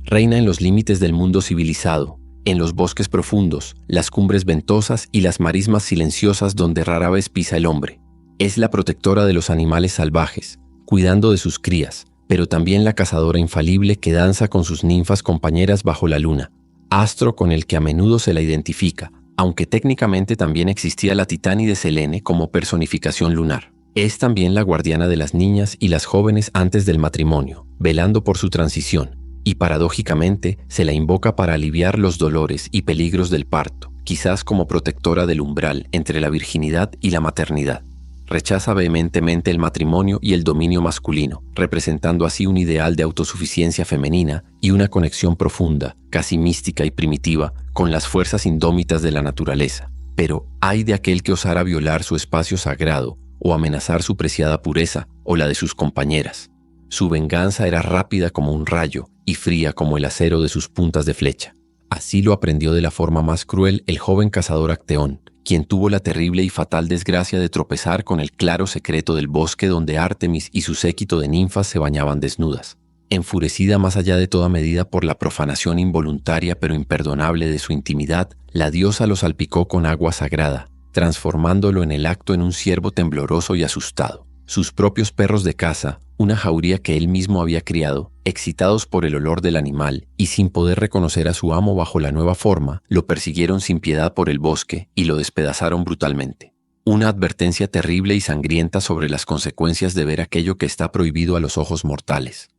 Reina en los límites del mundo civilizado, en los bosques profundos, las cumbres ventosas y las marismas silenciosas donde rara vez pisa el hombre. Es la protectora de los animales salvajes, cuidando de sus crías, pero también la cazadora infalible que danza con sus ninfas compañeras bajo la luna, astro con el que a menudo se la identifica, aunque técnicamente también existía la Titánide Selene como personificación lunar. Es también la guardiana de las niñas y las jóvenes antes del matrimonio, velando por su transición, y paradójicamente se la invoca para aliviar los dolores y peligros del parto, quizás como protectora del umbral entre la virginidad y la maternidad. Rechaza vehementemente el matrimonio y el dominio masculino, representando así un ideal de autosuficiencia femenina y una conexión profunda, casi mística y primitiva, con las fuerzas indómitas de la naturaleza. Pero ay de aquel que osara violar su espacio sagrado o amenazar su preciada pureza o la de sus compañeras. Su venganza era rápida como un rayo y fría como el acero de sus puntas de flecha. Así lo aprendió de la forma más cruel el joven cazador Acteón, quien tuvo la terrible y fatal desgracia de tropezar con el claro secreto del bosque donde Artemis y su séquito de ninfas se bañaban desnudas. Enfurecida más allá de toda medida por la profanación involuntaria pero imperdonable de su intimidad, la diosa lo salpicó con agua sagrada, transformándolo en el acto en un ciervo tembloroso y asustado. Sus propios perros de caza, una jauría que él mismo había criado, excitados por el olor del animal y sin poder reconocer a su amo bajo la nueva forma, lo persiguieron sin piedad por el bosque y lo despedazaron brutalmente. Una advertencia terrible y sangrienta sobre las consecuencias de ver aquello que está prohibido a los ojos mortales.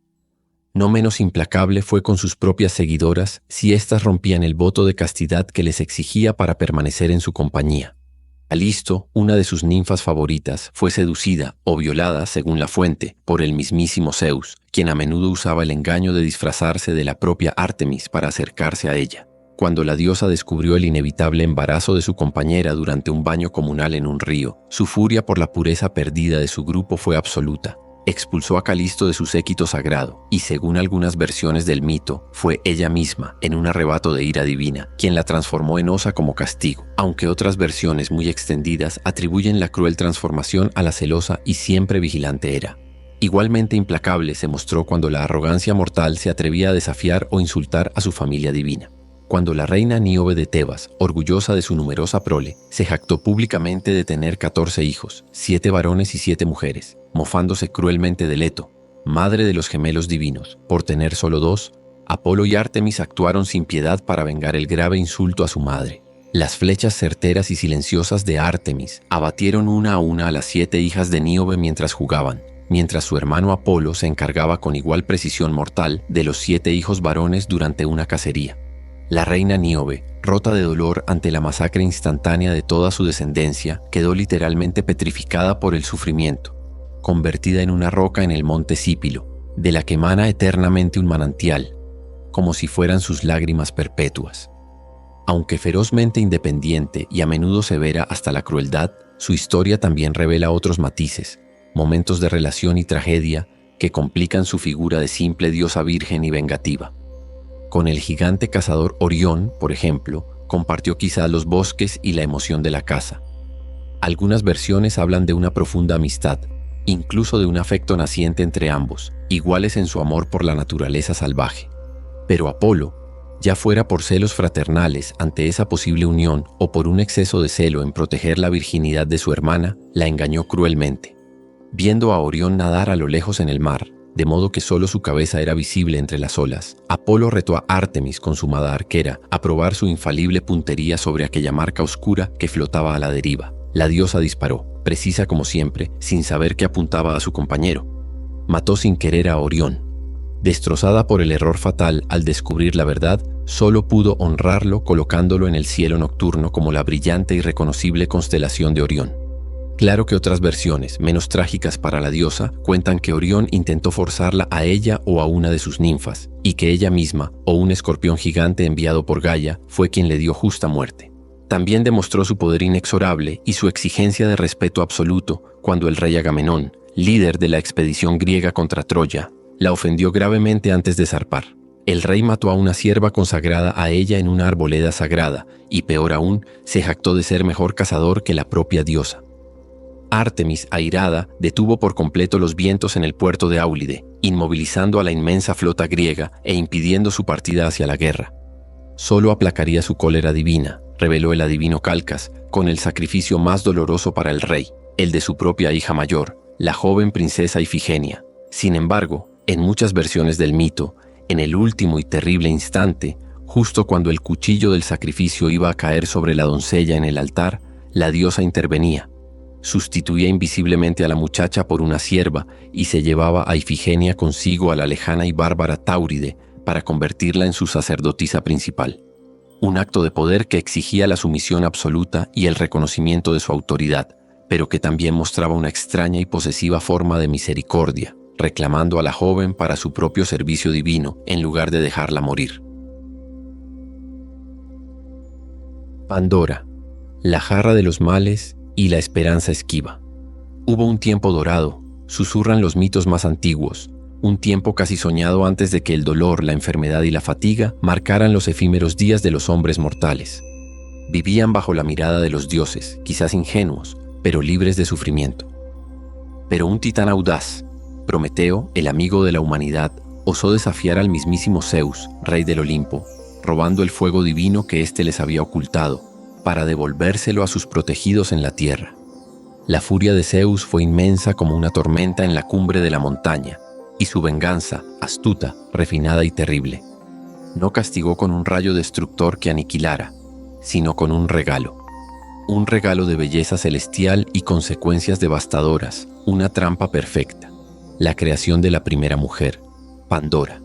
No menos implacable fue con sus propias seguidoras si éstas rompían el voto de castidad que les exigía para permanecer en su compañía. Calisto, una de sus ninfas favoritas, fue seducida o violada, según la fuente, por el mismísimo Zeus, quien a menudo usaba el engaño de disfrazarse de la propia Ártemis para acercarse a ella. Cuando la diosa descubrió el inevitable embarazo de su compañera durante un baño comunal en un río, su furia por la pureza perdida de su grupo fue absoluta. Expulsó a Calisto de su séquito sagrado y, según algunas versiones del mito, fue ella misma, en un arrebato de ira divina, quien la transformó en osa como castigo, aunque otras versiones muy extendidas atribuyen la cruel transformación a la celosa y siempre vigilante Hera. Igualmente implacable se mostró cuando la arrogancia mortal se atrevía a desafiar o insultar a su familia divina. Cuando la reina Níobe de Tebas, orgullosa de su numerosa prole, se jactó públicamente de tener 14 hijos, 7 varones y 7 mujeres, mofándose cruelmente de Leto, madre de los gemelos divinos, por tener solo 2, Apolo y Ártemis actuaron sin piedad para vengar el grave insulto a su madre. Las flechas certeras y silenciosas de Ártemis abatieron una a una a las 7 hijas de Níobe mientras jugaban, mientras su hermano Apolo se encargaba con igual precisión mortal de los 7 hijos varones durante una cacería. La reina Níobe, rota de dolor ante la masacre instantánea de toda su descendencia, quedó literalmente petrificada por el sufrimiento, convertida en una roca en el monte Sípilo, de la que emana eternamente un manantial, como si fueran sus lágrimas perpetuas. Aunque ferozmente independiente y a menudo severa hasta la crueldad, su historia también revela otros matices, momentos de relación y tragedia que complican su figura de simple diosa virgen y vengativa. Con el gigante cazador Orión, por ejemplo, compartió quizá los bosques y la emoción de la caza. Algunas versiones hablan de una profunda amistad, incluso de un afecto naciente entre ambos, iguales en su amor por la naturaleza salvaje. Pero Apolo, ya fuera por celos fraternales ante esa posible unión o por un exceso de celo en proteger la virginidad de su hermana, la engañó cruelmente. Viendo a Orión nadar a lo lejos en el mar, de modo que solo su cabeza era visible entre las olas, Apolo retó a Ártemis, consumada arquera, a probar su infalible puntería sobre aquella marca oscura que flotaba a la deriva. La diosa disparó, precisa como siempre, sin saber que apuntaba a su compañero. Mató sin querer a Orión. Destrozada por el error fatal al descubrir la verdad, solo pudo honrarlo colocándolo en el cielo nocturno como la brillante y reconocible constelación de Orión. Claro que otras versiones, menos trágicas para la diosa, cuentan que Orión intentó forzarla a ella o a una de sus ninfas, y que ella misma, o un escorpión gigante enviado por Gaia, fue quien le dio justa muerte. También demostró su poder inexorable y su exigencia de respeto absoluto cuando el rey Agamenón, líder de la expedición griega contra Troya, la ofendió gravemente antes de zarpar. El rey mató a una cierva consagrada a ella en una arboleda sagrada, y peor aún, se jactó de ser mejor cazador que la propia diosa. Ártemis, airada, detuvo por completo los vientos en el puerto de Áulide, inmovilizando a la inmensa flota griega e impidiendo su partida hacia la guerra. Solo aplacaría su cólera divina, reveló el adivino Calcas, con el sacrificio más doloroso para el rey, el de su propia hija mayor, la joven princesa Ifigenia. Sin embargo, en muchas versiones del mito, en el último y terrible instante, justo cuando el cuchillo del sacrificio iba a caer sobre la doncella en el altar, la diosa intervenía. Sustituía invisiblemente a la muchacha por una sierva y se llevaba a Ifigenia consigo a la lejana y bárbara Táuride para convertirla en su sacerdotisa principal. Un acto de poder que exigía la sumisión absoluta y el reconocimiento de su autoridad, pero que también mostraba una extraña y posesiva forma de misericordia, reclamando a la joven para su propio servicio divino en lugar de dejarla morir. Pandora, la jarra de los males y la esperanza esquiva. Hubo un tiempo dorado, susurran los mitos más antiguos, un tiempo casi soñado antes de que el dolor, la enfermedad y la fatiga marcaran los efímeros días de los hombres mortales. Vivían bajo la mirada de los dioses, quizás ingenuos, pero libres de sufrimiento. Pero un titán audaz, Prometeo, el amigo de la humanidad, osó desafiar al mismísimo Zeus, rey del Olimpo, robando el fuego divino que éste les había ocultado, para devolvérselo a sus protegidos en la tierra. La furia de Zeus fue inmensa como una tormenta en la cumbre de la montaña, y su venganza, astuta, refinada y terrible. No castigó con un rayo destructor que aniquilara, sino con un regalo de belleza celestial y consecuencias devastadoras, una trampa perfecta, la creación de la primera mujer, Pandora.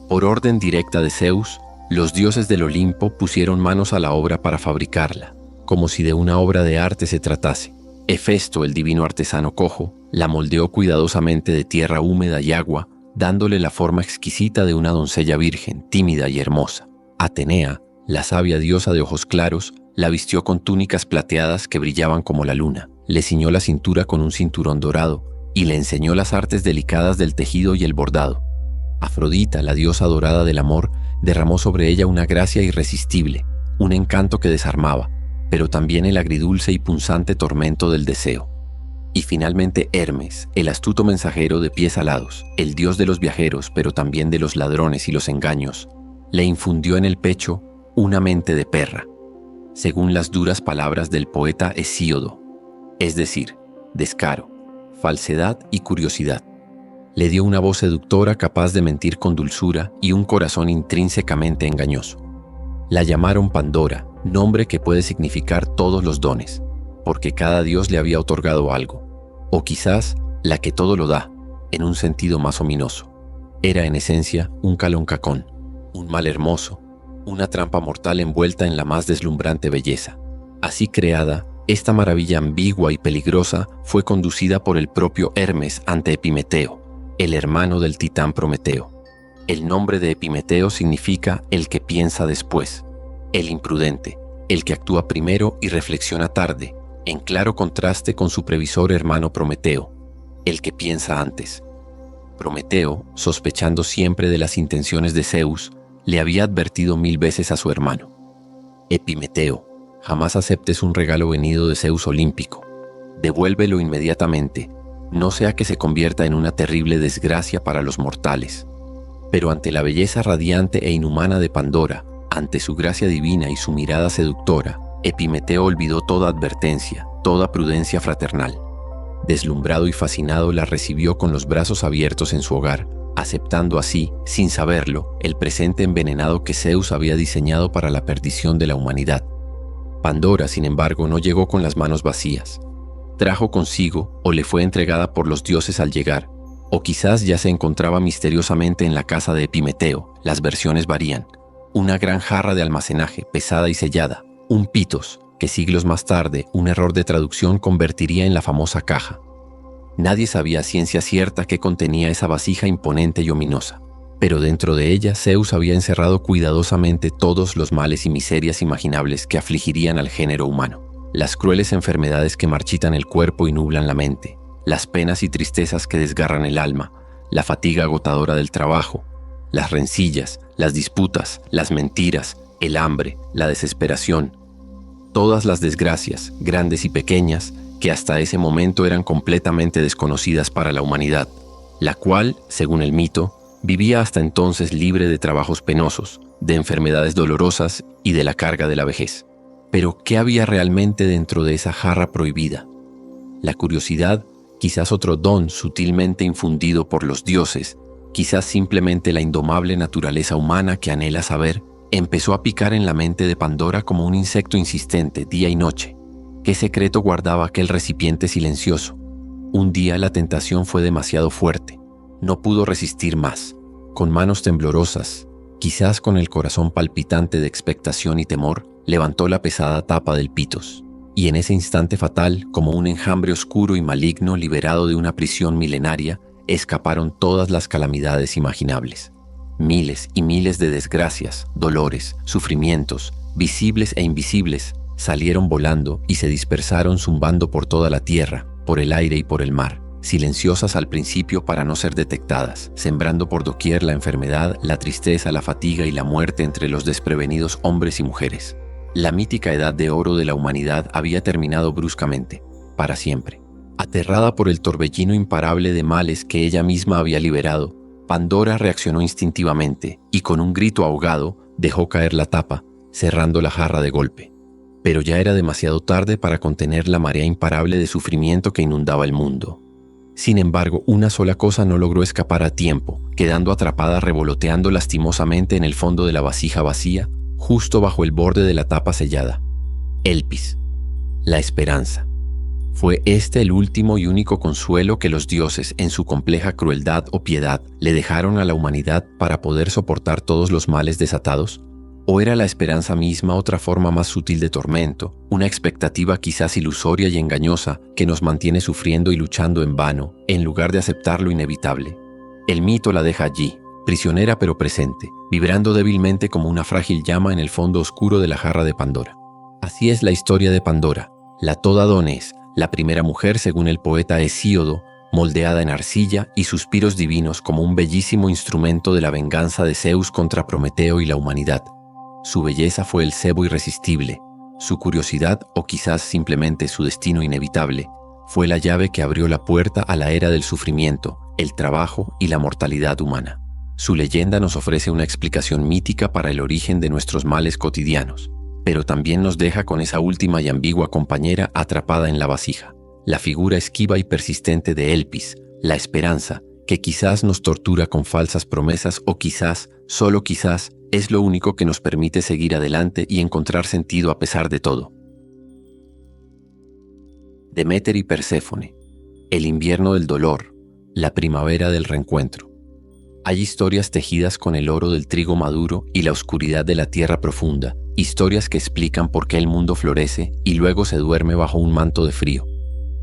Por orden directa de Zeus, los dioses del Olimpo pusieron manos a la obra para fabricarla. como si de una obra de arte se tratase. Hefesto, el divino artesano cojo, la moldeó cuidadosamente de tierra húmeda y agua, dándole la forma exquisita de una doncella virgen, tímida y hermosa. Atenea, la sabia diosa de ojos claros, la vistió con túnicas plateadas que brillaban como la luna, le ciñó la cintura con un cinturón dorado y le enseñó las artes delicadas del tejido y el bordado. Afrodita, la diosa dorada del amor, derramó sobre ella una gracia irresistible, un encanto que desarmaba, pero también el agridulce y punzante tormento del deseo. Y finalmente Hermes, el astuto mensajero de pies alados, el dios de los viajeros, pero también de los ladrones y los engaños, le infundió en el pecho una mente de perra, según las duras palabras del poeta Hesíodo, es decir, descaro, falsedad y curiosidad. Le dio una voz seductora capaz de mentir con dulzura y un corazón intrínsecamente engañoso. La llamaron Pandora, nombre que puede significar todos los dones, porque cada dios le había otorgado algo, o quizás la que todo lo da, en un sentido más ominoso. Era en esencia un caloncacón, un mal hermoso, una trampa mortal envuelta en la más deslumbrante belleza. Así creada, esta maravilla ambigua y peligrosa fue conducida por el propio Hermes ante Epimeteo, el hermano del titán Prometeo. El nombre de Epimeteo significa el que piensa después, el imprudente, el que actúa primero y reflexiona tarde, en claro contraste con su previsor hermano Prometeo, el que piensa antes. Prometeo, sospechando siempre de las intenciones de Zeus, le había advertido 1000 veces a su hermano: Epimeteo, jamás aceptes un regalo venido de Zeus olímpico. Devuélvelo inmediatamente, no sea que se convierta en una terrible desgracia para los mortales. Pero ante la belleza radiante e inhumana de Pandora, ante su gracia divina y su mirada seductora, Epimeteo olvidó toda advertencia, toda prudencia fraternal. Deslumbrado y fascinado, la recibió con los brazos abiertos en su hogar, aceptando así, sin saberlo, el presente envenenado que Zeus había diseñado para la perdición de la humanidad. Pandora, sin embargo, no llegó con las manos vacías. Trajo consigo, o le fue entregada por los dioses al llegar, o quizás ya se encontraba misteriosamente en la casa de Epimeteo, las versiones varían, una gran jarra de almacenaje, pesada y sellada, un pitos, que siglos más tarde un error de traducción convertiría en la famosa caja. Nadie sabía a ciencia cierta qué contenía esa vasija imponente y ominosa, pero dentro de ella Zeus había encerrado cuidadosamente todos los males y miserias imaginables que afligirían al género humano, las crueles enfermedades que marchitan el cuerpo y nublan la mente, las penas y tristezas que desgarran el alma, la fatiga agotadora del trabajo, las rencillas, las disputas, las mentiras, el hambre, la desesperación, todas las desgracias, grandes y pequeñas, que hasta ese momento eran completamente desconocidas para la humanidad, la cual, según el mito, vivía hasta entonces libre de trabajos penosos, de enfermedades dolorosas y de la carga de la vejez. Pero, ¿qué había realmente dentro de esa jarra prohibida? La curiosidad, quizás otro don sutilmente infundido por los dioses, quizás simplemente la indomable naturaleza humana que anhela saber, empezó a picar en la mente de Pandora como un insecto insistente día y noche. ¿Qué secreto guardaba aquel recipiente silencioso? Un día la tentación fue demasiado fuerte. No pudo resistir más. Con manos temblorosas, quizás con el corazón palpitante de expectación y temor, levantó la pesada tapa del pitos. Y en ese instante fatal, como un enjambre oscuro y maligno liberado de una prisión milenaria, escaparon todas las calamidades imaginables. Miles y miles de desgracias, dolores, sufrimientos, visibles e invisibles, salieron volando y se dispersaron zumbando por toda la tierra, por el aire y por el mar, silenciosas al principio para no ser detectadas, sembrando por doquier la enfermedad, la tristeza, la fatiga y la muerte entre los desprevenidos hombres y mujeres. La mítica edad de oro de la humanidad había terminado bruscamente, para siempre. Aterrada por el torbellino imparable de males que ella misma había liberado, Pandora reaccionó instintivamente y con un grito ahogado dejó caer la tapa, cerrando la jarra de golpe. Pero ya era demasiado tarde para contener la marea imparable de sufrimiento que inundaba el mundo. Sin embargo, una sola cosa no logró escapar a tiempo, quedando atrapada revoloteando lastimosamente en el fondo de la vasija vacía, justo bajo el borde de la tapa sellada. Elpis, la esperanza. Fue este el último y único consuelo que los dioses, en su compleja crueldad o piedad, le dejaron a la humanidad para poder soportar todos los males desatados. ¿O era la esperanza misma otra forma más sutil de tormento, una expectativa quizás ilusoria y engañosa que nos mantiene sufriendo y luchando en vano, en lugar de aceptar lo inevitable? El mito la deja allí, prisionera pero presente, vibrando débilmente como una frágil llama en el fondo oscuro de la jarra de Pandora. Así es la historia de Pandora, la toda donés, la primera mujer según el poeta Hesíodo, moldeada en arcilla y suspiros divinos como un bellísimo instrumento de la venganza de Zeus contra Prometeo y la humanidad. Su belleza fue el cebo irresistible, su curiosidad, o quizás simplemente su destino inevitable, fue la llave que abrió la puerta a la era del sufrimiento, el trabajo y la mortalidad humana. Su leyenda nos ofrece una explicación mítica para el origen de nuestros males cotidianos, pero también nos deja con esa última y ambigua compañera atrapada en la vasija, la figura esquiva y persistente de Elpis, la esperanza, que quizás nos tortura con falsas promesas o quizás, solo quizás, es lo único que nos permite seguir adelante y encontrar sentido a pesar de todo. Deméter y Perséfone, el invierno del dolor, la primavera del reencuentro. Hay historias tejidas con el oro del trigo maduro y la oscuridad de la tierra profunda, historias que explican por qué el mundo florece y luego se duerme bajo un manto de frío.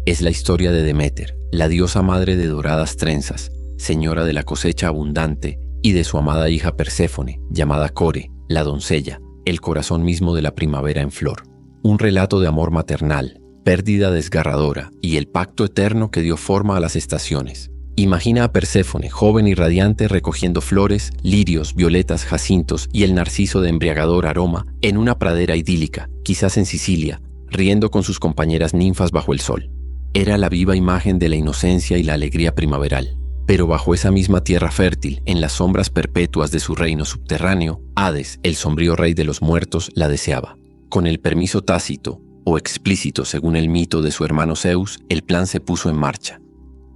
Es la historia de Deméter, la diosa madre de doradas trenzas, señora de la cosecha abundante, y de su amada hija Perséfone, llamada Core, la doncella, el corazón mismo de la primavera en flor. Un relato de amor maternal, pérdida desgarradora y el pacto eterno que dio forma a las estaciones. Imagina a Perséfone, joven y radiante, recogiendo flores, lirios, violetas, jacintos y el narciso de embriagador aroma en una pradera idílica, quizás en Sicilia, riendo con sus compañeras ninfas bajo el sol. Era la viva imagen de la inocencia y la alegría primaveral. Pero bajo esa misma tierra fértil, en las sombras perpetuas de su reino subterráneo, Hades, el sombrío rey de los muertos, la deseaba. Con el permiso tácito, o explícito según el mito de su hermano Zeus, el plan se puso en marcha.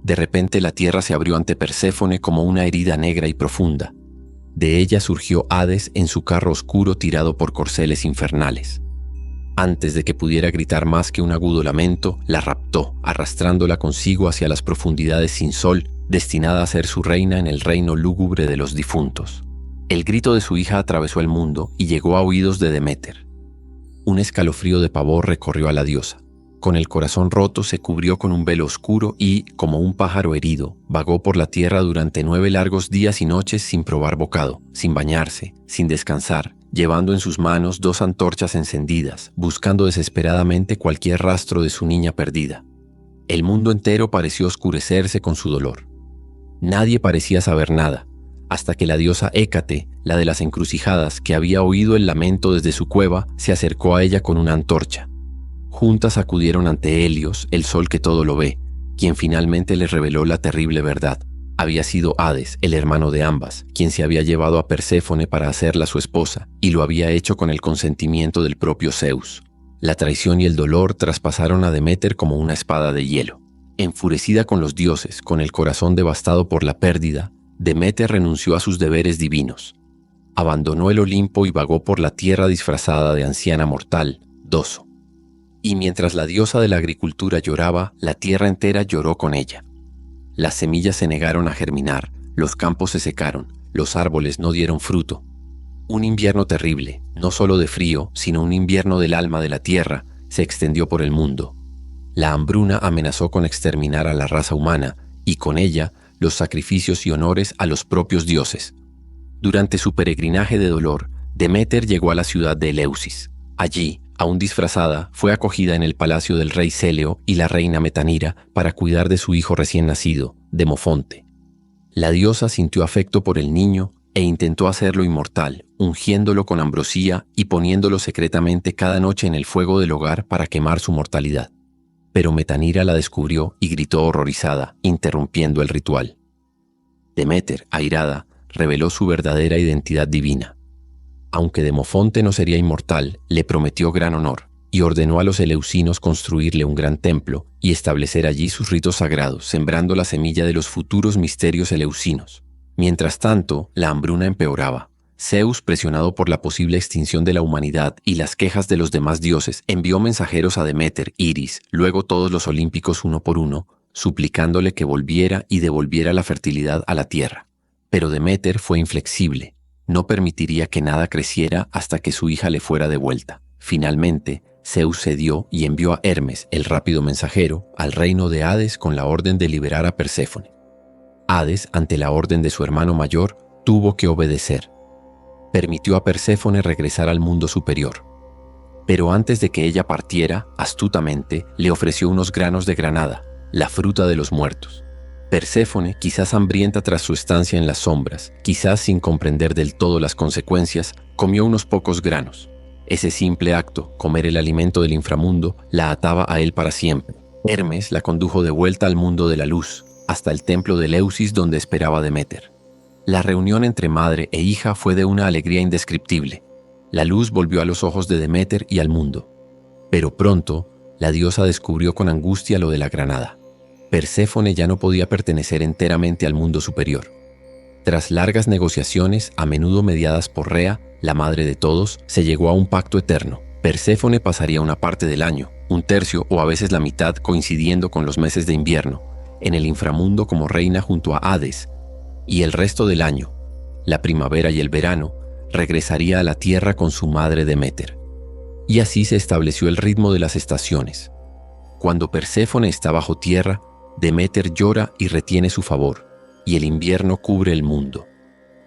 De repente la tierra se abrió ante Perséfone como una herida negra y profunda. De ella surgió Hades en su carro oscuro tirado por corceles infernales. Antes de que pudiera gritar más que un agudo lamento, la raptó, arrastrándola consigo hacia las profundidades sin sol, destinada a ser su reina en el reino lúgubre de los difuntos. El grito de su hija atravesó el mundo y llegó a oídos de Deméter. Un escalofrío de pavor recorrió a la diosa. Con el corazón roto se cubrió con un velo oscuro y, como un pájaro herido, vagó por la tierra durante 9 largos días y noches sin probar bocado, sin bañarse, sin descansar, llevando en sus manos 2 antorchas encendidas, buscando desesperadamente cualquier rastro de su niña perdida. El mundo entero pareció oscurecerse con su dolor. Nadie parecía saber nada, hasta que la diosa Hécate, la de las encrucijadas, que había oído el lamento desde su cueva, se acercó a ella con una antorcha. Juntas acudieron ante Helios, el sol que todo lo ve, quien finalmente les reveló la terrible verdad. Había sido Hades, el hermano de ambas, quien se había llevado a Perséfone para hacerla su esposa, y lo había hecho con el consentimiento del propio Zeus. La traición y el dolor traspasaron a Deméter como una espada de hielo. Enfurecida con los dioses, con el corazón devastado por la pérdida, Deméter renunció a sus deberes divinos. Abandonó el Olimpo y vagó por la tierra disfrazada de anciana mortal, Doso. Y mientras la diosa de la agricultura lloraba, la tierra entera lloró con ella. Las semillas se negaron a germinar, los campos se secaron, los árboles no dieron fruto. Un invierno terrible, no solo de frío, sino un invierno del alma de la tierra, se extendió por el mundo. La hambruna amenazó con exterminar a la raza humana y con ella los sacrificios y honores a los propios dioses. Durante su peregrinaje de dolor, Deméter llegó a la ciudad de Eleusis. Allí, aún disfrazada, fue acogida en el palacio del rey Céleo y la reina Metanira para cuidar de su hijo recién nacido, Demofonte. La diosa sintió afecto por el niño e intentó hacerlo inmortal, ungiéndolo con ambrosía y poniéndolo secretamente cada noche en el fuego del hogar para quemar su mortalidad. Pero Metanira la descubrió y gritó horrorizada, interrumpiendo el ritual. Deméter, airada, reveló su verdadera identidad divina. Aunque Demofonte no sería inmortal, le prometió gran honor y ordenó a los eleusinos construirle un gran templo y establecer allí sus ritos sagrados, sembrando la semilla de los futuros misterios eleusinos. Mientras tanto, la hambruna empeoraba. Zeus, presionado por la posible extinción de la humanidad y las quejas de los demás dioses, envió mensajeros a Deméter, Iris, luego todos los olímpicos uno por uno, suplicándole que volviera y devolviera la fertilidad a la tierra. Pero Deméter fue inflexible. No permitiría que nada creciera hasta que su hija le fuera devuelta. Finalmente, Zeus cedió y envió a Hermes, el rápido mensajero, al reino de Hades con la orden de liberar a Perséfone. Hades, ante la orden de su hermano mayor, tuvo que obedecer. Permitió a Perséfone regresar al mundo superior. Pero antes de que ella partiera, astutamente, le ofreció unos granos de granada, la fruta de los muertos. Perséfone, quizás hambrienta tras su estancia en las sombras, quizás sin comprender del todo las consecuencias, comió unos pocos granos. Ese simple acto, comer el alimento del inframundo, la ataba a él para siempre. Hermes la condujo de vuelta al mundo de la luz, hasta el templo de Eleusis donde esperaba Deméter. La reunión entre madre e hija fue de una alegría indescriptible. La luz volvió a los ojos de Deméter y al mundo. Pero pronto, la diosa descubrió con angustia lo de la granada. Perséfone ya no podía pertenecer enteramente al mundo superior. Tras largas negociaciones, a menudo mediadas por Rea, la madre de todos, se llegó a un pacto eterno. Perséfone pasaría una parte del año, un tercio o a veces la mitad coincidiendo con los meses de invierno, en el inframundo como reina junto a Hades, y el resto del año, la primavera y el verano, regresaría a la tierra con su madre Deméter. Y así se estableció el ritmo de las estaciones. Cuando Perséfone está bajo tierra, Deméter llora y retiene su favor, y el invierno cubre el mundo.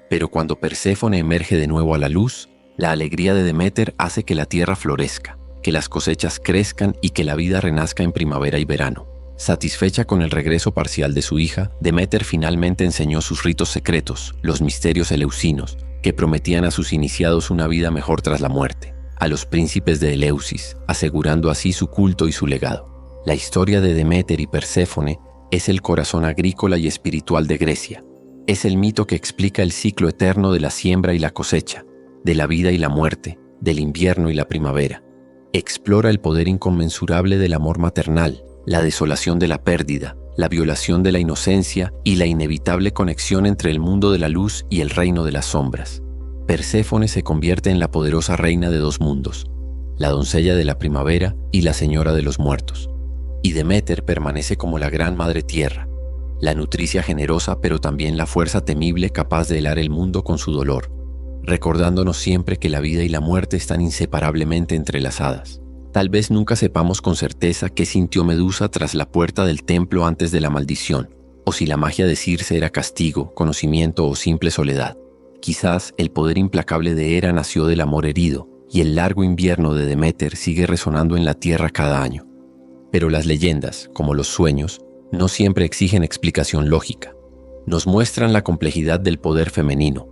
Pero cuando Perséfone emerge de nuevo a la luz, la alegría de Deméter hace que la tierra florezca, que las cosechas crezcan y que la vida renazca en primavera y verano. Satisfecha con el regreso parcial de su hija, Deméter finalmente enseñó sus ritos secretos, los misterios eleusinos, que prometían a sus iniciados una vida mejor tras la muerte, a los príncipes de Eleusis, asegurando así su culto y su legado. La historia de Deméter y Perséfone es el corazón agrícola y espiritual de Grecia. Es el mito que explica el ciclo eterno de la siembra y la cosecha, de la vida y la muerte, del invierno y la primavera. Explora el poder inconmensurable del amor maternal, la desolación de la pérdida, la violación de la inocencia y la inevitable conexión entre el mundo de la luz y el reino de las sombras. Perséfone se convierte en la poderosa reina de dos mundos, la doncella de la primavera y la señora de los muertos. Y Deméter permanece como la gran madre tierra, la nutricia generosa pero también la fuerza temible capaz de helar el mundo con su dolor, recordándonos siempre que la vida y la muerte están inseparablemente entrelazadas. Tal vez nunca sepamos con certeza qué sintió Medusa tras la puerta del templo antes de la maldición, o si la magia de Circe era castigo, conocimiento o simple soledad. Quizás el poder implacable de Hera nació del amor herido, y el largo invierno de Deméter sigue resonando en la tierra cada año. Pero las leyendas, como los sueños, no siempre exigen explicación lógica. Nos muestran la complejidad del poder femenino,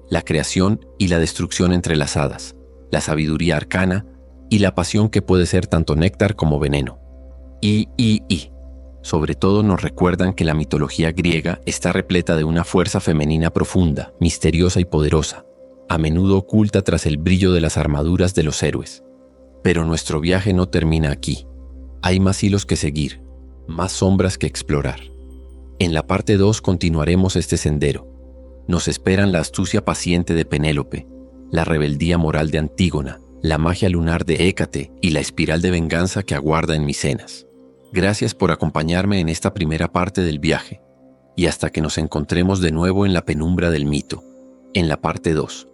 la creación y la destrucción entrelazadas, la sabiduría arcana y la pasión que puede ser tanto néctar como veneno. Sobre todo nos recuerdan que la mitología griega está repleta de una fuerza femenina profunda, misteriosa y poderosa, a menudo oculta tras el brillo de las armaduras de los héroes. Pero nuestro viaje no termina aquí. Hay más hilos que seguir, más sombras que explorar. En la parte 2 continuaremos este sendero. Nos esperan la astucia paciente de Penélope, la rebeldía moral de Antígona, la magia lunar de Hécate y la espiral de venganza que aguarda en Micenas. Gracias por acompañarme en esta primera parte del viaje, y hasta que nos encontremos de nuevo en la penumbra del mito, en la parte 2.